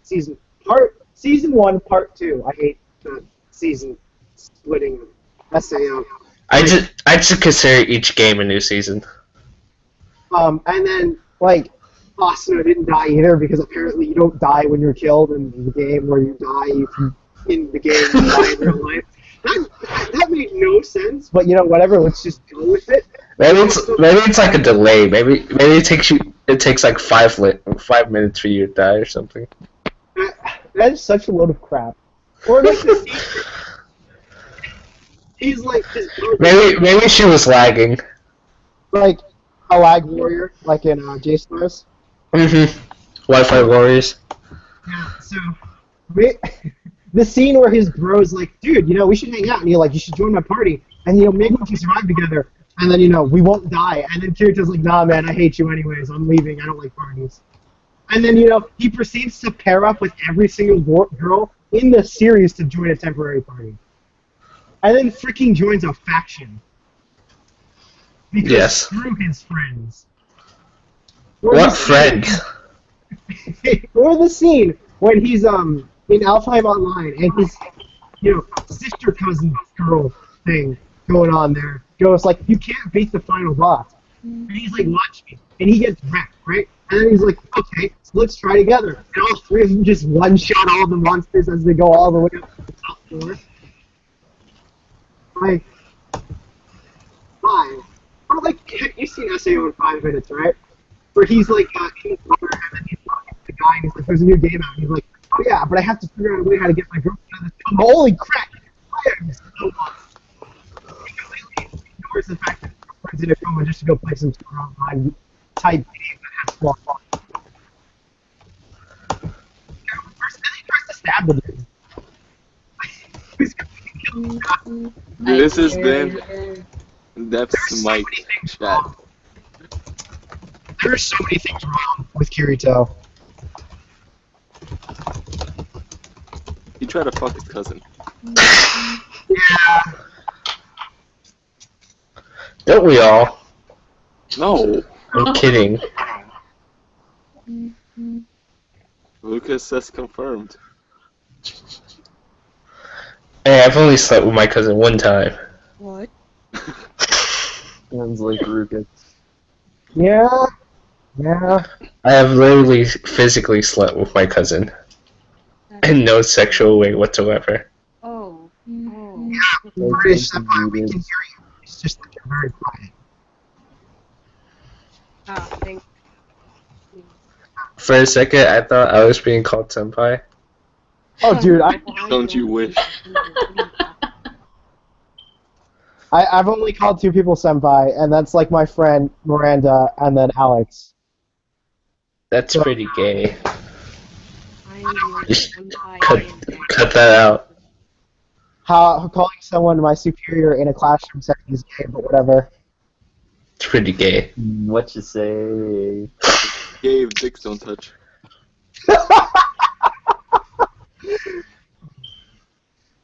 season 1, part 2. I hate the season splitting of SAO. I just consider each game a new season. And then like Asuna didn't die either, because apparently you don't die when you're killed in the game, where you die if you in the game you die in real life. That made no sense, but whatever. Let's just go with it. Maybe it's like a delay. Maybe it takes like 5 minutes for you to die or something. That is such a load of crap. Or like the he's like this Maybe she was lagging. like a lag warrior, like in J-Stars. Wi-Fi warriors. Yeah, so the scene where his bro's like, dude, we should hang out, and you should join my party, and maybe we can survive together, and then we won't die, and then Kirito's like, nah, man, I hate you anyways, I'm leaving, I don't like parties, and then he proceeds to pair up with every single girl in the series to join a temporary party, and then freaking joins a faction because screw his friends. What friends? Or the scene when he's in Alfheim Online and his sister cousin girl thing going on there goes like, you can't beat the final boss, and he's like, watch me, and he gets wrecked, right? And then he's like, okay, so let's try together, and all three of them just one shot all the monsters as they go all the way up to the top floor. Like, why? Or like, you've seen SAO in 5 minutes, right? Where he's like in the corner and then he's talking to the guy and he's like, there's a new game out, and he's like, oh yeah, but I have to figure out a way how to get my girlfriend out of this coma. Holy crap! I am so lost. He completely ignores the fact that his girlfriend's in a coma just to go play some online type game that has small fun. First, then he tries to stab the dude. He's completely killing the guy. This has been Depth's mic chat. There's so many things wrong with Kirito. He tried to fuck his cousin. Yeah. Don't we all? No. I'm kidding. Lucas says confirmed. Hey, I've only slept with my cousin one time. What? Sounds like Ruka. Yeah. Yeah. I have literally physically slept with my cousin. In no sexual way whatsoever. Oh. British, that's why we can hear you. It's just that you're very quiet. Thanks. For a second, I thought I was being called senpai. Oh, dude, Don't you wish? I've only called 2 people senpai, and that's like my friend Miranda and then Alex. That's pretty gay. Just Cut that out. How calling someone my superior in a classroom setting is gay, but whatever. It's pretty gay. What you say? Gabe, dicks don't touch.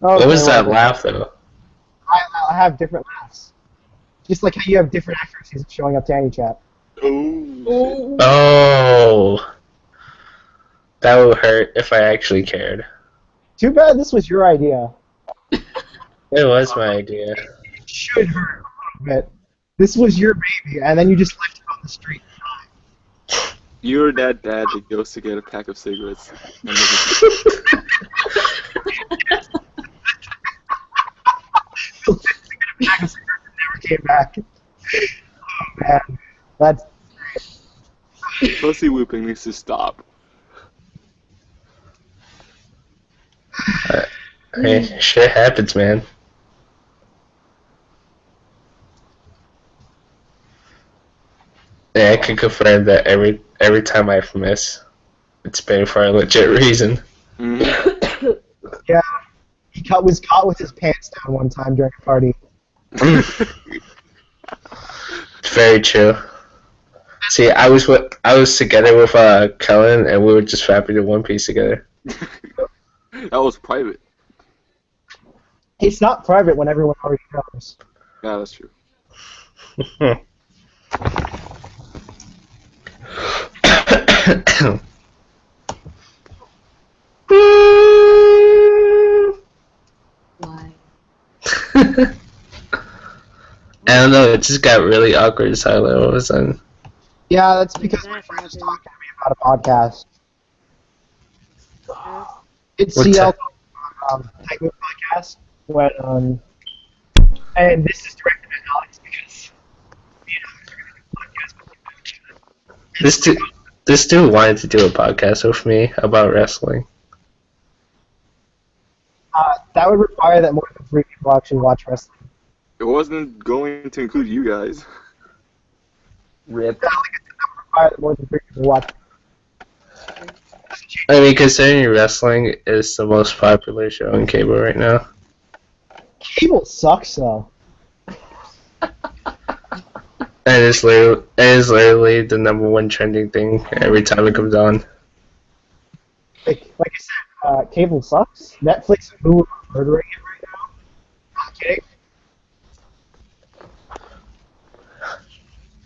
What was that laugh though? I have different laughs. Just like how you have different accuracies showing up to any chat. Oh. Oh. That would hurt if I actually cared. Too bad this was your idea. It was my idea. It should hurt a little bit. This was your baby, and then you just left it on the street. You're that dad that goes to get a pack of cigarettes. And Never came back. Oh man, that's pussy whooping needs to stop. Hey, shit happens, man. Yeah, I can confirm that every time I've missed, it's been for a legit reason. Mm-hmm. yeah. He was caught with his pants down one time during a party. Very true. See, I was together with Kellen, and we were just wrapping in one piece together. That was private. It's not private when everyone already knows. Yeah, that's true. Why? I don't know, it just got really awkward and silent all of a sudden. Yeah, that's because my friend was talking to me about a podcast. It's What CL Type of podcast. When and this is directed at Alex because This dude wanted to do a podcast with me about wrestling. that would require that more than 3 people actually watch wrestling. It wasn't going to include you guys. Rip. More than 3 people watch. I mean, considering wrestling is the most popular show on cable right now. Cable sucks though. And it's literally the #1 trending thing every time it comes on. Like I said, cable sucks. Netflix and Hulu are murdering it right now. Not kidding.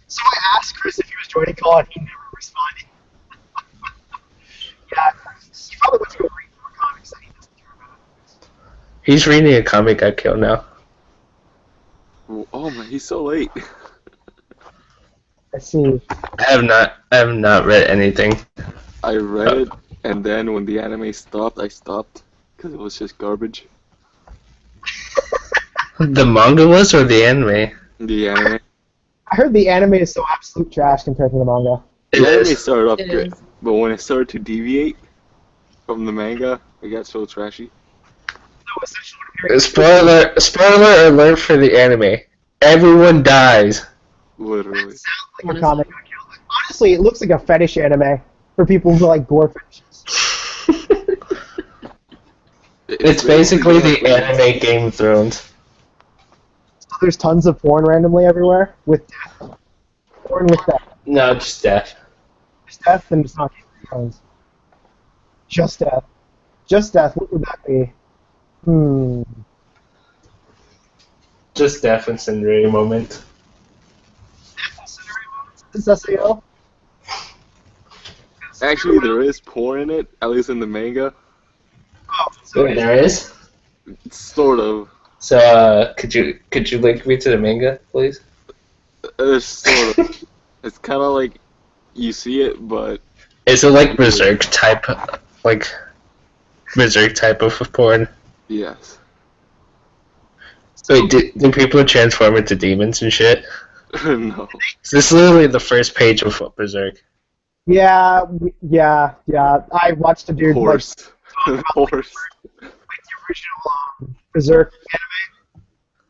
So I asked Chris if he was joining call and he never responded. Yeah, he probably went to go read more comics that he doesn't care about. He's reading a comic got killed now. Oh man, he's so late. I see. I have not read anything. I read it, and then when the anime stopped, I stopped because it was just garbage. The manga was or the anime? The anime. I heard the anime is so absolute trash compared to the manga. It The anime is. started off It good, is. but when it started to deviate from the manga, it got so trashy. So essentially what I'm hearing Spoiler alert for the anime. Everyone dies. Literally. sounds like a comic. Honestly, it looks like a fetish anime for people who like gore fetishes. It's basically the anime Game of Thrones. So there's tons of porn randomly everywhere with death. Porn with death. No, just death. Just death and it's not Game of Thrones. Just death. Just death. What would that be? Just death and Cinderella moment. Is SAO? Actually, there is porn in it, at least in the manga. Oh, so Wait, there is? Sort of. So, could you link me to the manga, please? Sort of. It's kind of like you see it, but Is it like Berserk type of porn? yes. Wait, do people transform into demons and shit? No. This is literally the first page of Berserk. yeah. I watched a dude like Horse. Horse. the original Berserk anime,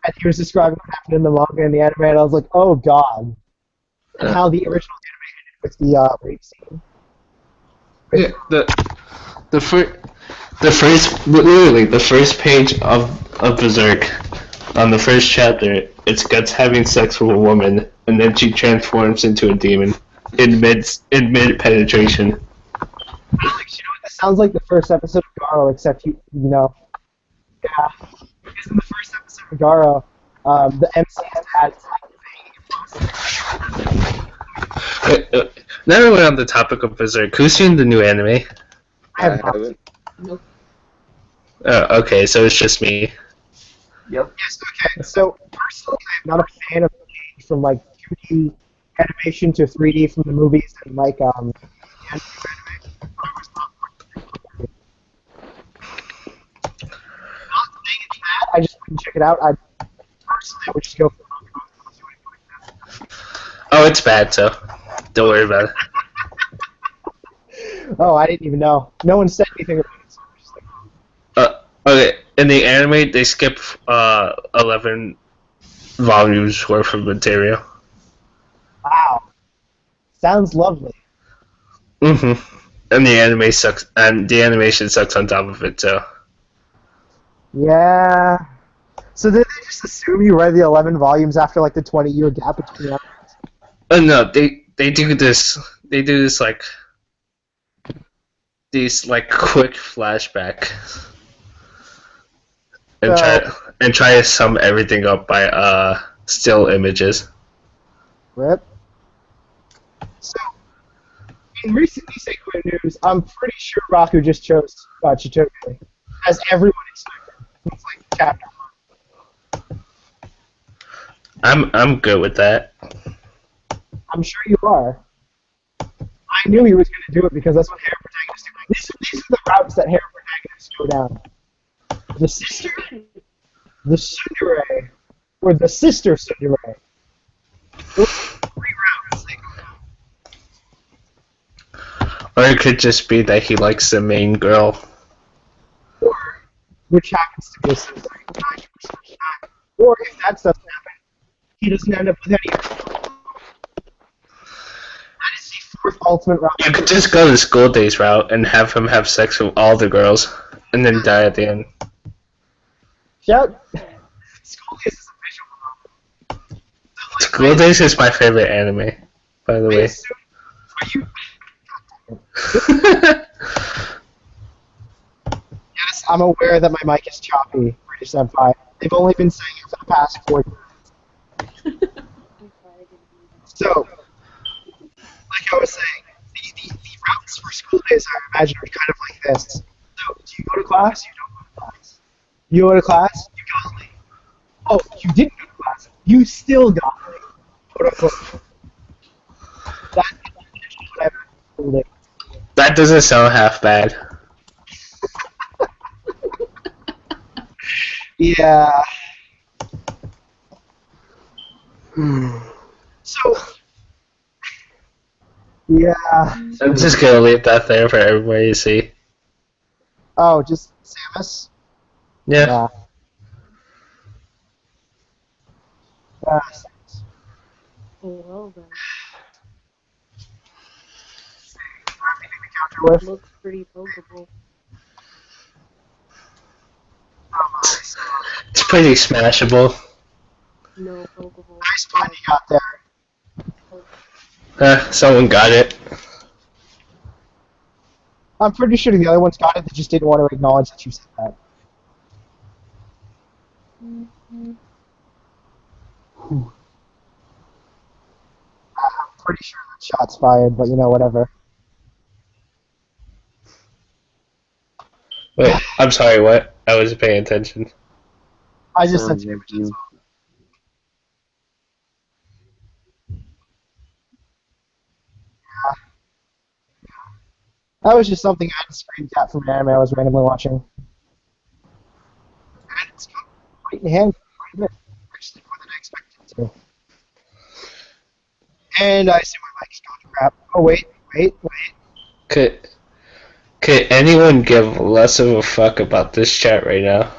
and he was describing what happened in the manga and the anime, and I was like, oh god. And how the original anime ended with the rape scene. Yeah, the first page of Berserk, on the first chapter, it's Guts having sex with a woman, and then she transforms into a demon in mid penetration. Like, you know what? This sounds like the first episode of Garo, except you know, yeah. Because in the first episode of Garo, the MC's dad Now that we're on the topic of Berserk, who's seen the new anime? I I have not. haven't. Nope. Oh, okay, so it's just me. Yep. Yes, okay. So personally, I'm not a fan of the change from like 2D animation to 3D from the movies and like the anime. I was not saying it's bad. I just wouldn't check it out. I would just go for the Oh, it's bad, so don't worry about it. Oh, I didn't even know. No one said anything about it. So I'm just like, Okay, in the anime, they skip 11 volumes worth of material. wow. Sounds lovely. And the anime sucks, and the animation sucks on top of it, so. Yeah. So did they just assume you read the 11 volumes after like the 20-year gap between them? No, they do this like these like quick flashback and try to sum everything up by still images. Rip. So, in recent Isekai news, I'm pretty sure Raku just chose Chitoge, as everyone expected. It's like chapter 1. I'm good with that. I'm sure you are. I knew he was going to do it because that's what hair protagonists do. These are the routes that hair protagonists go down. The sister, the tsundere, or the sister tsundere. Those are 3 routes they go down. Or it could just be that he likes the main girl. Or, which happens to be a tsundere. Or if that doesn't happen, he doesn't end up with any. That is the fourth ultimate route. You could just go the school days route and have him have sex with all the girls, and then die at the end. Shout. School Days is a visual novel. School Days is my favorite anime, by the way. Are you? Yes, I'm aware that my mic is choppy, British Senpai. They've only been saying it for the past 4 years. So, like I was saying, the routes for school days I imagine are kind of like this. So, do you go to class? You don't go to class. You go to class? You got late. Oh, you didn't go to class. You still got late. Quote unquote. That's whatever. School day. That doesn't sound half bad. Yeah. So, yeah. I'm just gonna leave that there for everybody to see. Oh, just Samus? Yeah. Yeah. Samus. Oh, well then. Anything to counter with? Looks pretty pokeable. It's pretty smashable. No pokeable. Nice pun you got there. Someone got it. I'm pretty sure the other ones got it, they just didn't want to acknowledge that you said that. I'm pretty sure that shot's fired, but you know, whatever. Wait, I'm sorry, what? I wasn't paying attention. I just said Sounds two like you. That was just something I had to screen cap from an anime I was randomly watching. And it's come quite in hand quite a bit. Actually, more than I expected it to. And I assume my mic is going to crap. Oh, wait. Could anyone give less of a fuck about this chat right now?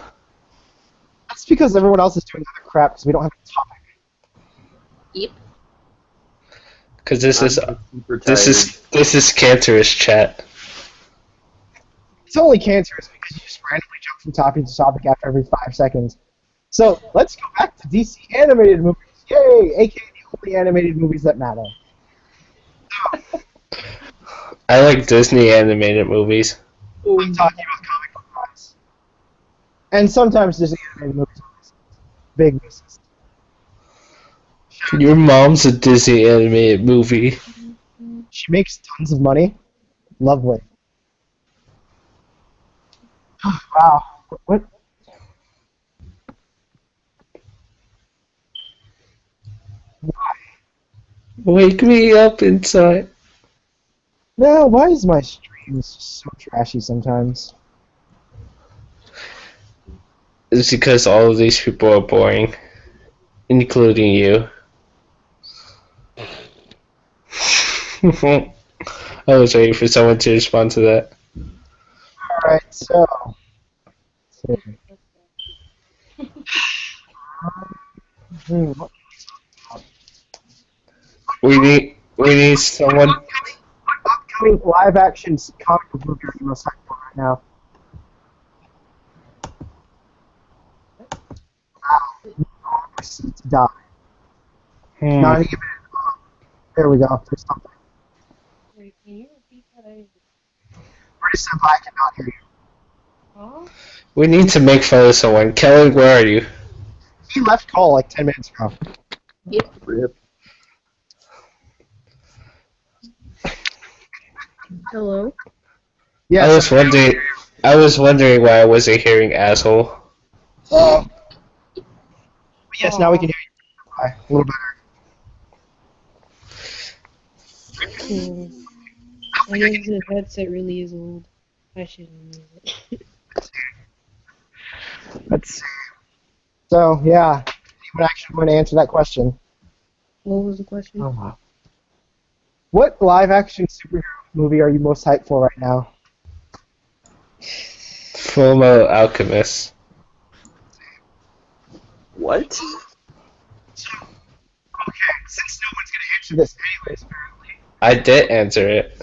That's because everyone else is doing other crap because we don't have a topic. Yep. Because this I'm is super tired. this is cancerous chat. It's only cancerous because you just randomly jump from topic to topic after every 5 seconds. So let's go back to DC animated movies. Yay! AKA the only animated movies that matter. I like Disney animated movies. I'm talking about comic book wise. And sometimes Disney animated movies are misses. Big misses. Your mom's a Disney animated movie. She makes tons of money. Lovely. Wow. What? Wake me up inside. No, why is my stream so trashy sometimes? It's because all of these people are boring, including you. I was waiting for someone to respond to that. Alright, so. Let's see. What We need someone. upcoming live action comic book movie are you most hyped for right now? Wow. Proceed to die. Not even. There we go. There's something. Wait, can you repeat that? British Senpai, I cannot hear you. Huh? We need to make fun of someone. Kelly, where are you? He left call like 10 minutes ago. Rip. Hello? Yeah, I was wondering why I wasn't hearing asshole. But yes, now we can hear you. A little better. I guess the headset really is old. I shouldn't use it. Let's see. So, yeah. Anyone actually want to answer that question? What was the question? Oh, wow. What live action superhero movie are you most hyped for right now? Fullmetal Alchemist. What? So, okay, since no one's gonna answer this anyways, apparently, I did answer it.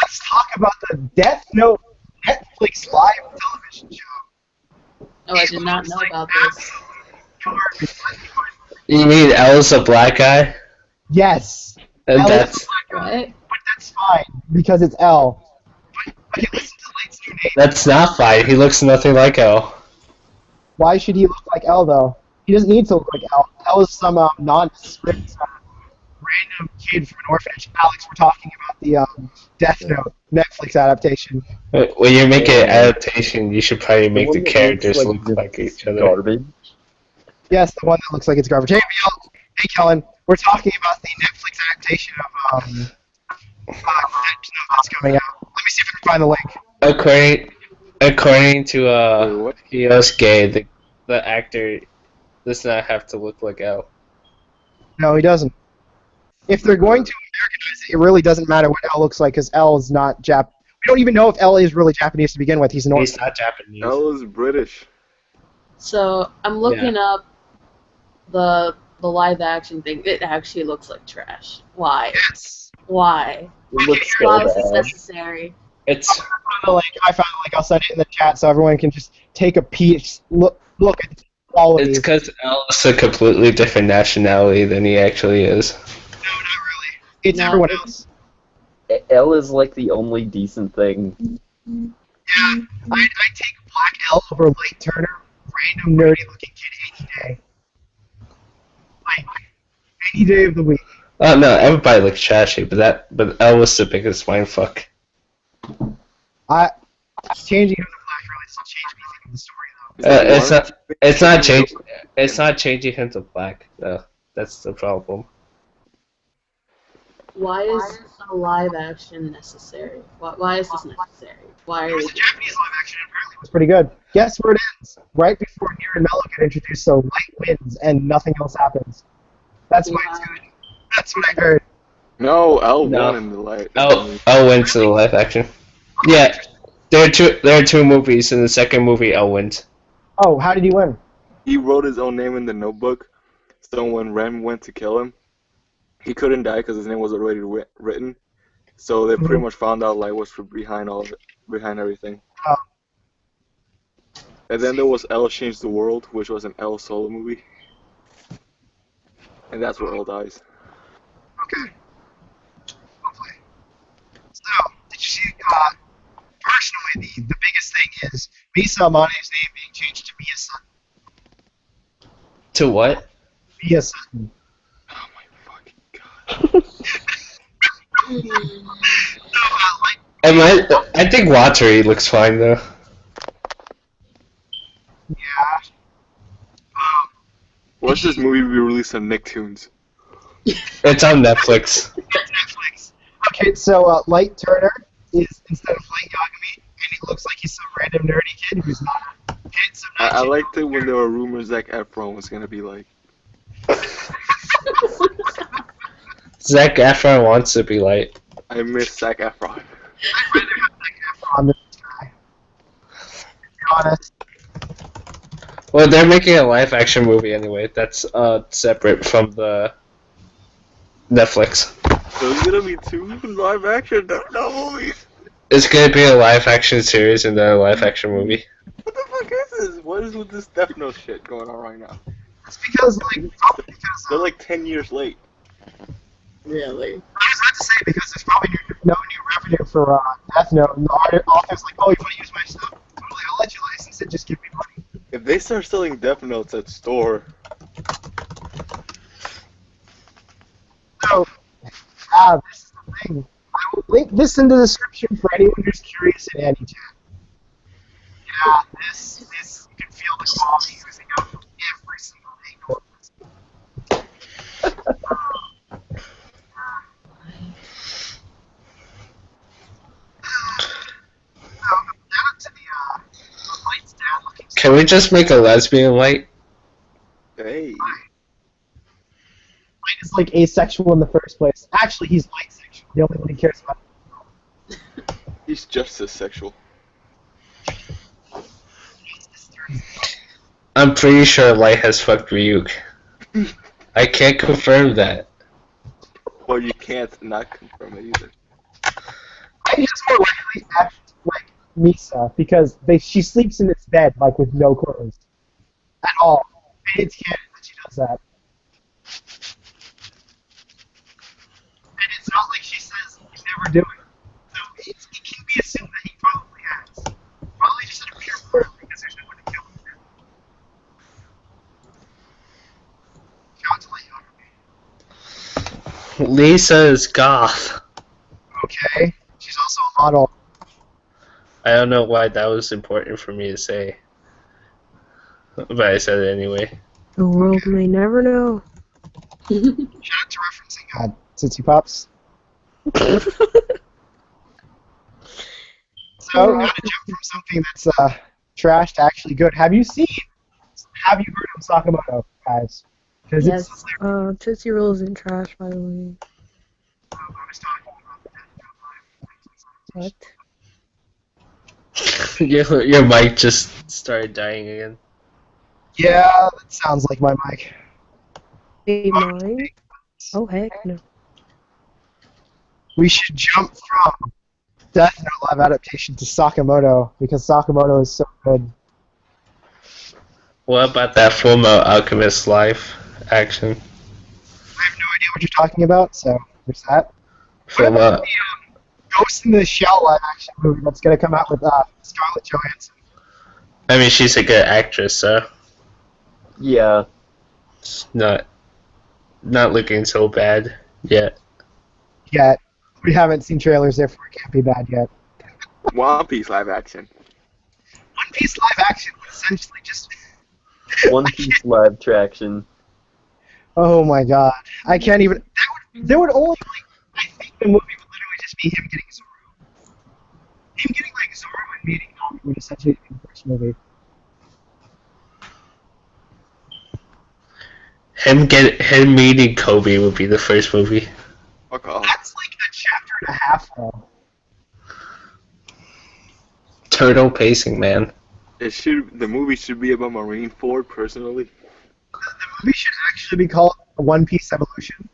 let's talk about the Death Note Netflix live television show. Oh, I did not know about this. Garbage. You mean L's a black guy? Yes. And L that's is a black guy, What? but that's fine because it's L. But okay, listen to Light's new name. that's not fine. He looks nothing like L. Why should he look like L though? He doesn't need to look like L. L is some nondescript random kid from an orphanage. Alex, we're talking about the Death Note Netflix adaptation. When you make an adaptation, you should probably make the one that characters looks look like each other. Garbage. Yes, the one that looks like it's garbage. Hey, Kellen, we're talking about the Netflix adaptation of Death Note that's coming out. Let me see if I can find the link. According to Wait, what? Yosuke, the actor does not have to look like L. No, he doesn't. If they're going to Americanize it, it really doesn't matter what L looks like because L is not Jap. We don't even know if L is really Japanese to begin with. He's an He's orphan. not Japanese. L is British. So I'm looking up the live action thing. It actually looks like trash. Why? Yes. Why? It looks so Why is this bad. necessary? It's I found the link. I'll send it in the chat so everyone can just take a peek. Look at the quality. it's because L is a completely different nationality than he actually is. No, not really. It's No. everyone else. L is like the only decent thing. Yeah, I take Black L over Light Turner, random nerdy looking kid any day. Like, any day of the week. Oh no, everybody looks trashy, but L was the biggest mindfuck. Changing him to Black really doesn't change anything in the story though. It's not changing him to black. No, that's the problem. Why is a live action necessary? Why is this necessary? Why It are was they a Japanese live action and apparently it was pretty good. Guess where it ends? Right before Nier and Mello get introduced, so Light wins and nothing else happens. That's why it's good. That's what I heard. No, L No. won in the light. L wins to the live action. Yeah, there are two movies. In the second movie, L wins. Oh, how did he win? He wrote his own name in the notebook, so when Rem went to kill him, he couldn't die because his name was already written. So they pretty much found out Light was behind all of it, behind everything. Oh. And then there was L Changed the World, which was an L solo movie. And that's where L dies. Okay. Hopefully. So, did you see, personally, the biggest thing is Misa Amane's name being changed to Mia Sutton. To what? Mia Sutton. Oh my fucking god. I think Watery looks fine though. Yeah. What's this movie we released on Nicktoons? It's on Netflix. Netflix. Okay, so Light Turner is instead of Light Yagami, and he looks like he's some random nerdy kid who's not handsome. I liked it when there were rumors Zac Efron was gonna be like. Zac Efron wants to be Light. I miss Zac Efron. I'd rather have Zac Efron than this guy. To be honest. Well, they're making a live action movie anyway. That's separate from the Netflix. So there's gonna be two live action Death Note movies. It's gonna be a live action series and then a live action movie. What the fuck is this? What is with this Death Note shit going on right now? It's because, like, probably because, They're like 10 years late. really? I was about to say because there's probably no new revenue for Death Note, and the author's like, oh, you want to use my stuff? Totally, I'll let you license it, just give me money. If they start selling Death Notes at store, So, this is the thing. I will link this in the description for anyone who's curious in any chat. Yeah, this, you can feel the quality using up from every single angle. Down to the lights down looking. Can we just make a lesbian Light? hey, Light is like asexual in the first place. Actually, he's light sexual. The only one he cares about. he's just as sexual. I'm pretty sure Light has fucked Ryuk. I can't confirm that. Well, you can't not confirm it either. I think it's more likely like Misa because she sleeps in its bed like with no clothes at all. And it's canon that she does that. And it's not like she says he's never doing it. So it can be assumed that he probably has. Probably just in a pure murder because there's no one to kill him. Shout out to Leon. Lisa is goth. Okay. She's also a model. I don't know why that was important for me to say. But I said it anyway. The world may never know. Shout out to referencing Tootsie Pops. So, I'm going to jump from something that's trash to actually good. Have you heard of Sakamoto, guys? Because Yes. it's Tootsie Roll isn't trash, by the way. I was talking about What? Your mic just started dying again. Yeah, that sounds like my mic. Wait, mine? Oh, heck no. We should jump from Death Note live adaptation to Sakamoto, because Sakamoto is so good. What about that Full Metal Alchemist live action? I have no idea what you're talking about, so there's that. Full What about Metal. the Ghost in the Shell live action movie that's going to come out with Scarlett Johansson? I mean, she's a good actress, so Yeah. it's not looking so bad yet. Yet. We haven't seen trailers, therefore it can't be bad yet. One Piece live action. One Piece live action would essentially just... One Piece live traction. Oh my god. I can't even... There would only, I think the movie would literally just be him getting Zoro. Him getting, Zoro and meeting Nami would essentially be the first movie. Him meeting Kobe would be the first movie. Fuck off. That's like a chapter and a half, though. Turtle pacing, man. The movie should be about Marineford, personally. The movie should actually be called One Piece Evolution.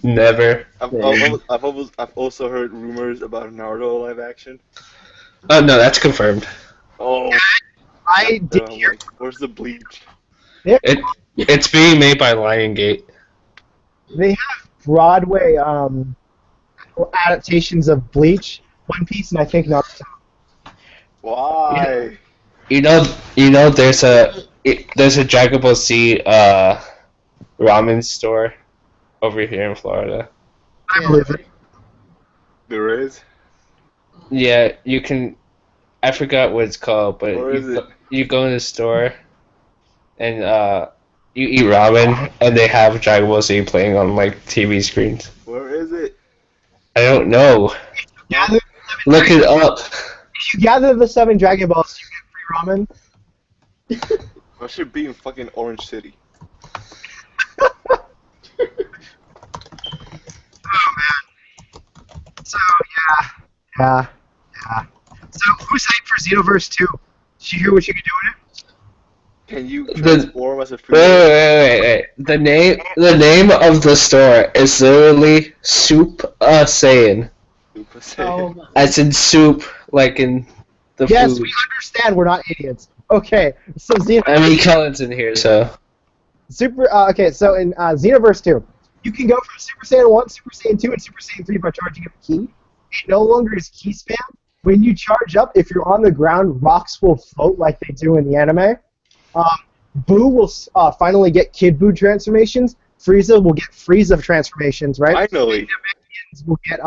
Never. I've also heard rumors about Naruto live action. Oh no, that's confirmed. Oh, I did hear... where's the Bleach? It's being made by Lionsgate. They have Broadway adaptations of Bleach, One Piece, and I think Naruto. Why? You know, there's a Dragon Ball Z ramen store over here in Florida. I believe it. There is? Yeah, you can. I forgot what it's called, but Where is it? you go in the store, and you eat ramen, and they have Dragon Ball Z playing on TV screens. Where is it? I don't know. Look it up. If you gather the 7 Dragon Balls, you get free ramen. I should be in fucking Orange City. Oh man. So yeah. So who's hyped for Xenoverse 2? Did you hear what you could do in it? Can you transform as a free? Wait. The name of the store is literally Soup Saiyan. Super Saiyan. Oh my. As in soup, like in the Yes, food. we understand. We're not idiots. Okay, so I mean, Cullen's in here, so. Okay, so in Xenoverse 2, you can go from Super Saiyan 1, Super Saiyan 2, and Super Saiyan 3 by charging up a key. It no longer is key spam. When you charge up, if you're on the ground, rocks will float like they do in the anime. Boo will finally get Kid Boo transformations. Frieza will get Frieza transformations, right? Finally. Namekians will get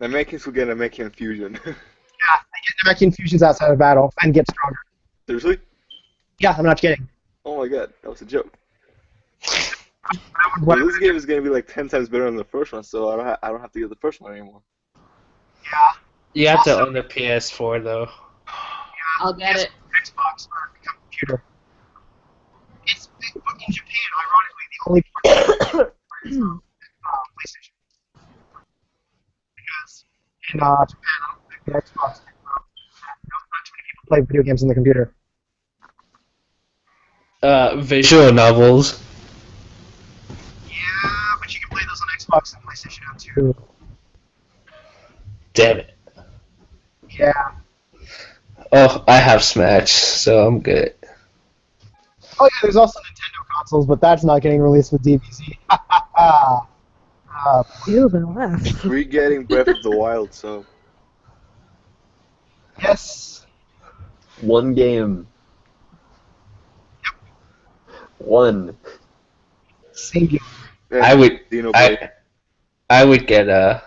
Namekians will get Namekian fusion. they get Namekian fusions outside of battle and get stronger. Seriously? Yeah, I'm not kidding. Oh my god, that was a joke. Well, this game is gonna be like 10 times better than the first one, so I don't have to get the first one anymore. Yeah. You have to own the PS4, though. I'll get it. Xbox or become a computer. It's in Japan, ironically, the only port is PlayStation. Because in Japan, I don't think the Xbox not too many people play video games on the computer. Visual novels. Yeah, but you can play those on Xbox and PlayStation now too. Damn it. Yeah. Oh, I have Smash, so I'm good. Oh yeah, there's also Nintendo consoles, but that's not getting released with DBZ. Ew, the laugh. We're getting Breath of the Wild, so Yes. One game. One. Singular. I would Xenoblade. I would get a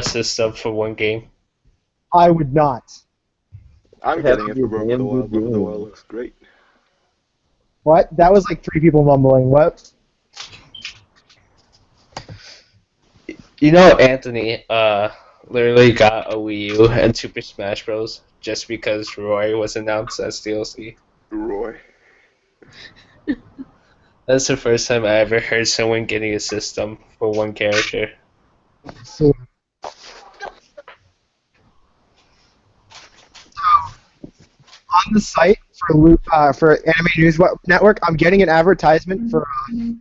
system for one game. I would not. I'm Have getting it your for Breath of damn the Wild. good Breath of the game. Wild looks great. What? That was like 3 people mumbling. What? You know, Anthony literally got a Wii U and Super Smash Bros. Just because Roy was announced as DLC. Roy. That's the first time I ever heard someone getting a system for one character. So, on the site for Anime News Network, I'm getting an advertisement for Loot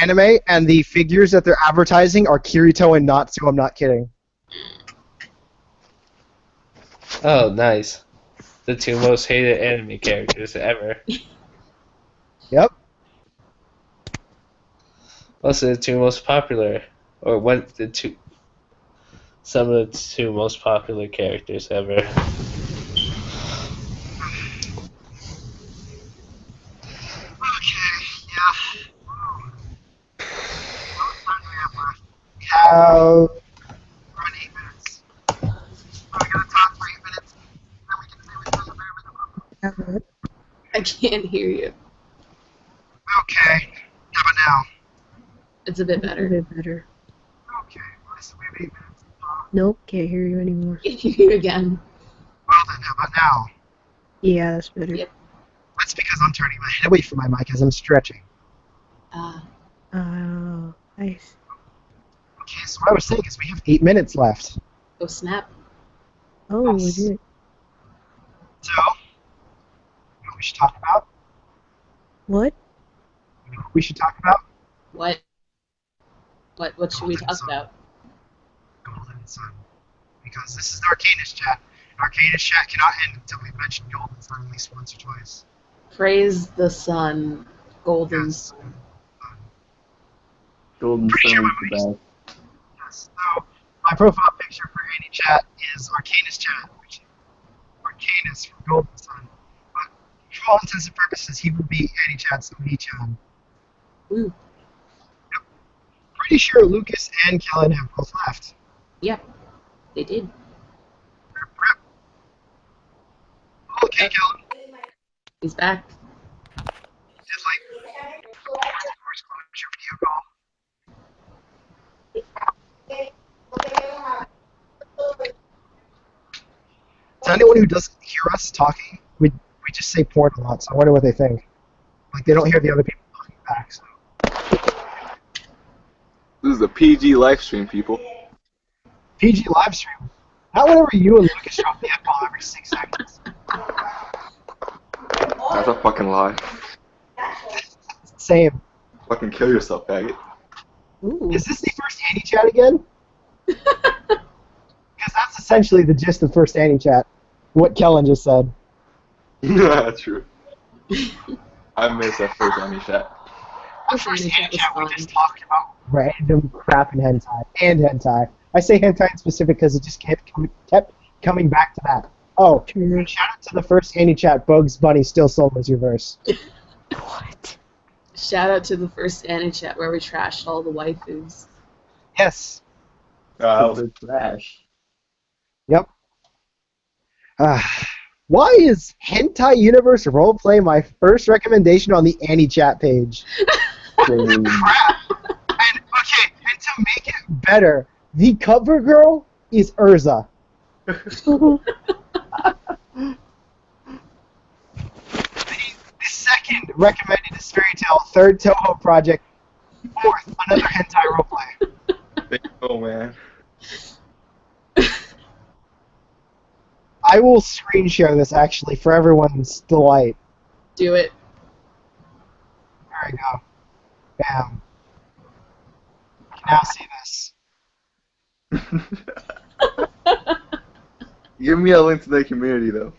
Anime, and the figures that they're advertising are Kirito and Natsu. I'm not kidding. Oh, nice. The 2 most hated anime characters ever. Yep. Also, the 2 most popular, or what the 2, some of the 2 most popular characters ever. Okay, yeah. We have around 8 minutes. We're gonna talk for 8 minutes, then we can say we celebrate. I can't hear you. Okay. How about now? It's a bit A better. bit better. Okay. So we have 8 minutes. Nope, can't hear you anymore. I can hear you again. Well then, how about now? Yeah, that's better. Yep. That's because I'm turning my head away from my mic as I'm stretching. Oh, nice. Okay, so what I was saying is we have 8 minutes left. Oh snap. Oh, Yes. we did. So, you know what we should talk about? What? You know what we should talk about? What? What should we talk about? Golden Sun. Because this is the Arcanus chat. Arcanus chat cannot end until we mention Golden Sun at least once or twice. Praise the sun, golden Yes. sun. Golden Pretty Sun sure is the best. Yes. So, my profile picture for any chat is Arcanus chat, which is Arcanus for Golden Sun. But for all intents and purposes, he will be any chat's Oni-chan. Ooh. Pretty sure Lucas and Kellen have both left. Yep. They did. Okay, Kellen. He's back. Did course closure video call. To anyone who doesn't hear us talking, we just say porn a lot, so I wonder what they think. Like, they don't hear the other people talking back, so. This is a PG live stream, people. PG live stream. Not whenever you and Lucas drop the F-bomb every 6 seconds. That's a fucking lie. Same. Fucking kill yourself, faggot. Ooh. Is this the first Annie chat again? Because that's essentially the gist of first Annie chat. What Kellen just said. True. I miss that first anime chat. The first Annie Annie chat was chat we fun. just talked about random crap and hentai. I say hentai in specific because it just kept coming back to that. Oh, True. shout out to the first Annie chat. Bugs Bunny still solos your verse. What? Shout out to the first Annie chat where we trashed all the waifus. Yes. They're trash. Yep. Why is Hentai Universe Roleplay my first recommendation on the Annie chat page? Same. Crap. And to make it better, the cover girl is Urza. The second recommended is Fairy Tail, third Toho project, fourth another hentai roleplay. Oh man. I will screen share this actually for everyone's delight. Do it. There we go. Bam. You can now see this. Give me a link to the community, though.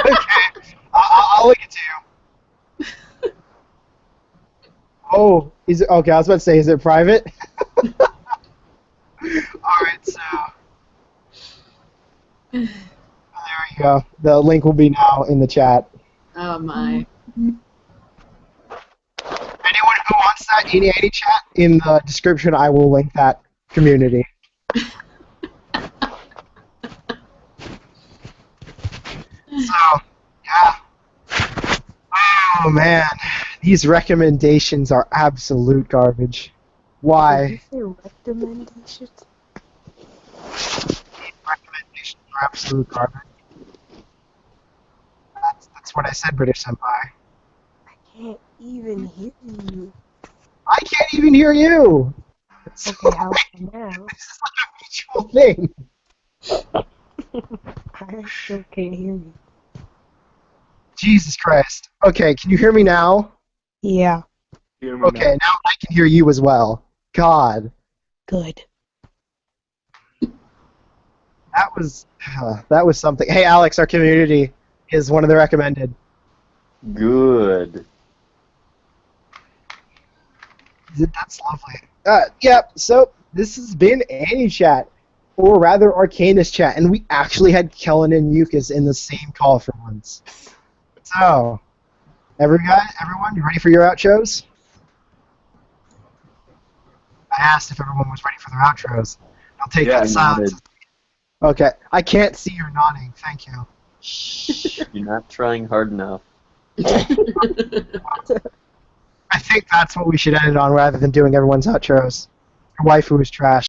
Okay. I'll link it to you. Oh, is it okay? I was about to say, is it private? All right, so there you go. The link will be now in the chat. Oh my. Anyone who wants that any chat in the description, I will link that community. So, yeah. Oh man, these recommendations are absolute garbage. Why? Did you say recommendations? Recommendations are absolute garbage. That's what I said, British Senpai. I can't even hear you. I can't even hear you! Okay, how now? This is like a mutual thing. I still can't hear you. Jesus Christ. Okay, can you hear me now? Yeah, Hear me Okay, now I can hear you as well. God. good. That was something. Hey, Alex, our community is one of the recommended. Good. That's lovely. So this has been AniChat, or rather ArcanusChat, and we actually had Kellen and Mucus in the same call for once. So, everyone, you ready for your outros? I asked if everyone was ready for their outros. I'll take Yeah, that silence. Okay, I can't see your nodding. Thank you. Shh, you're not trying hard enough. I think that's what we should end it on rather than doing everyone's outros. Your waifu is trash.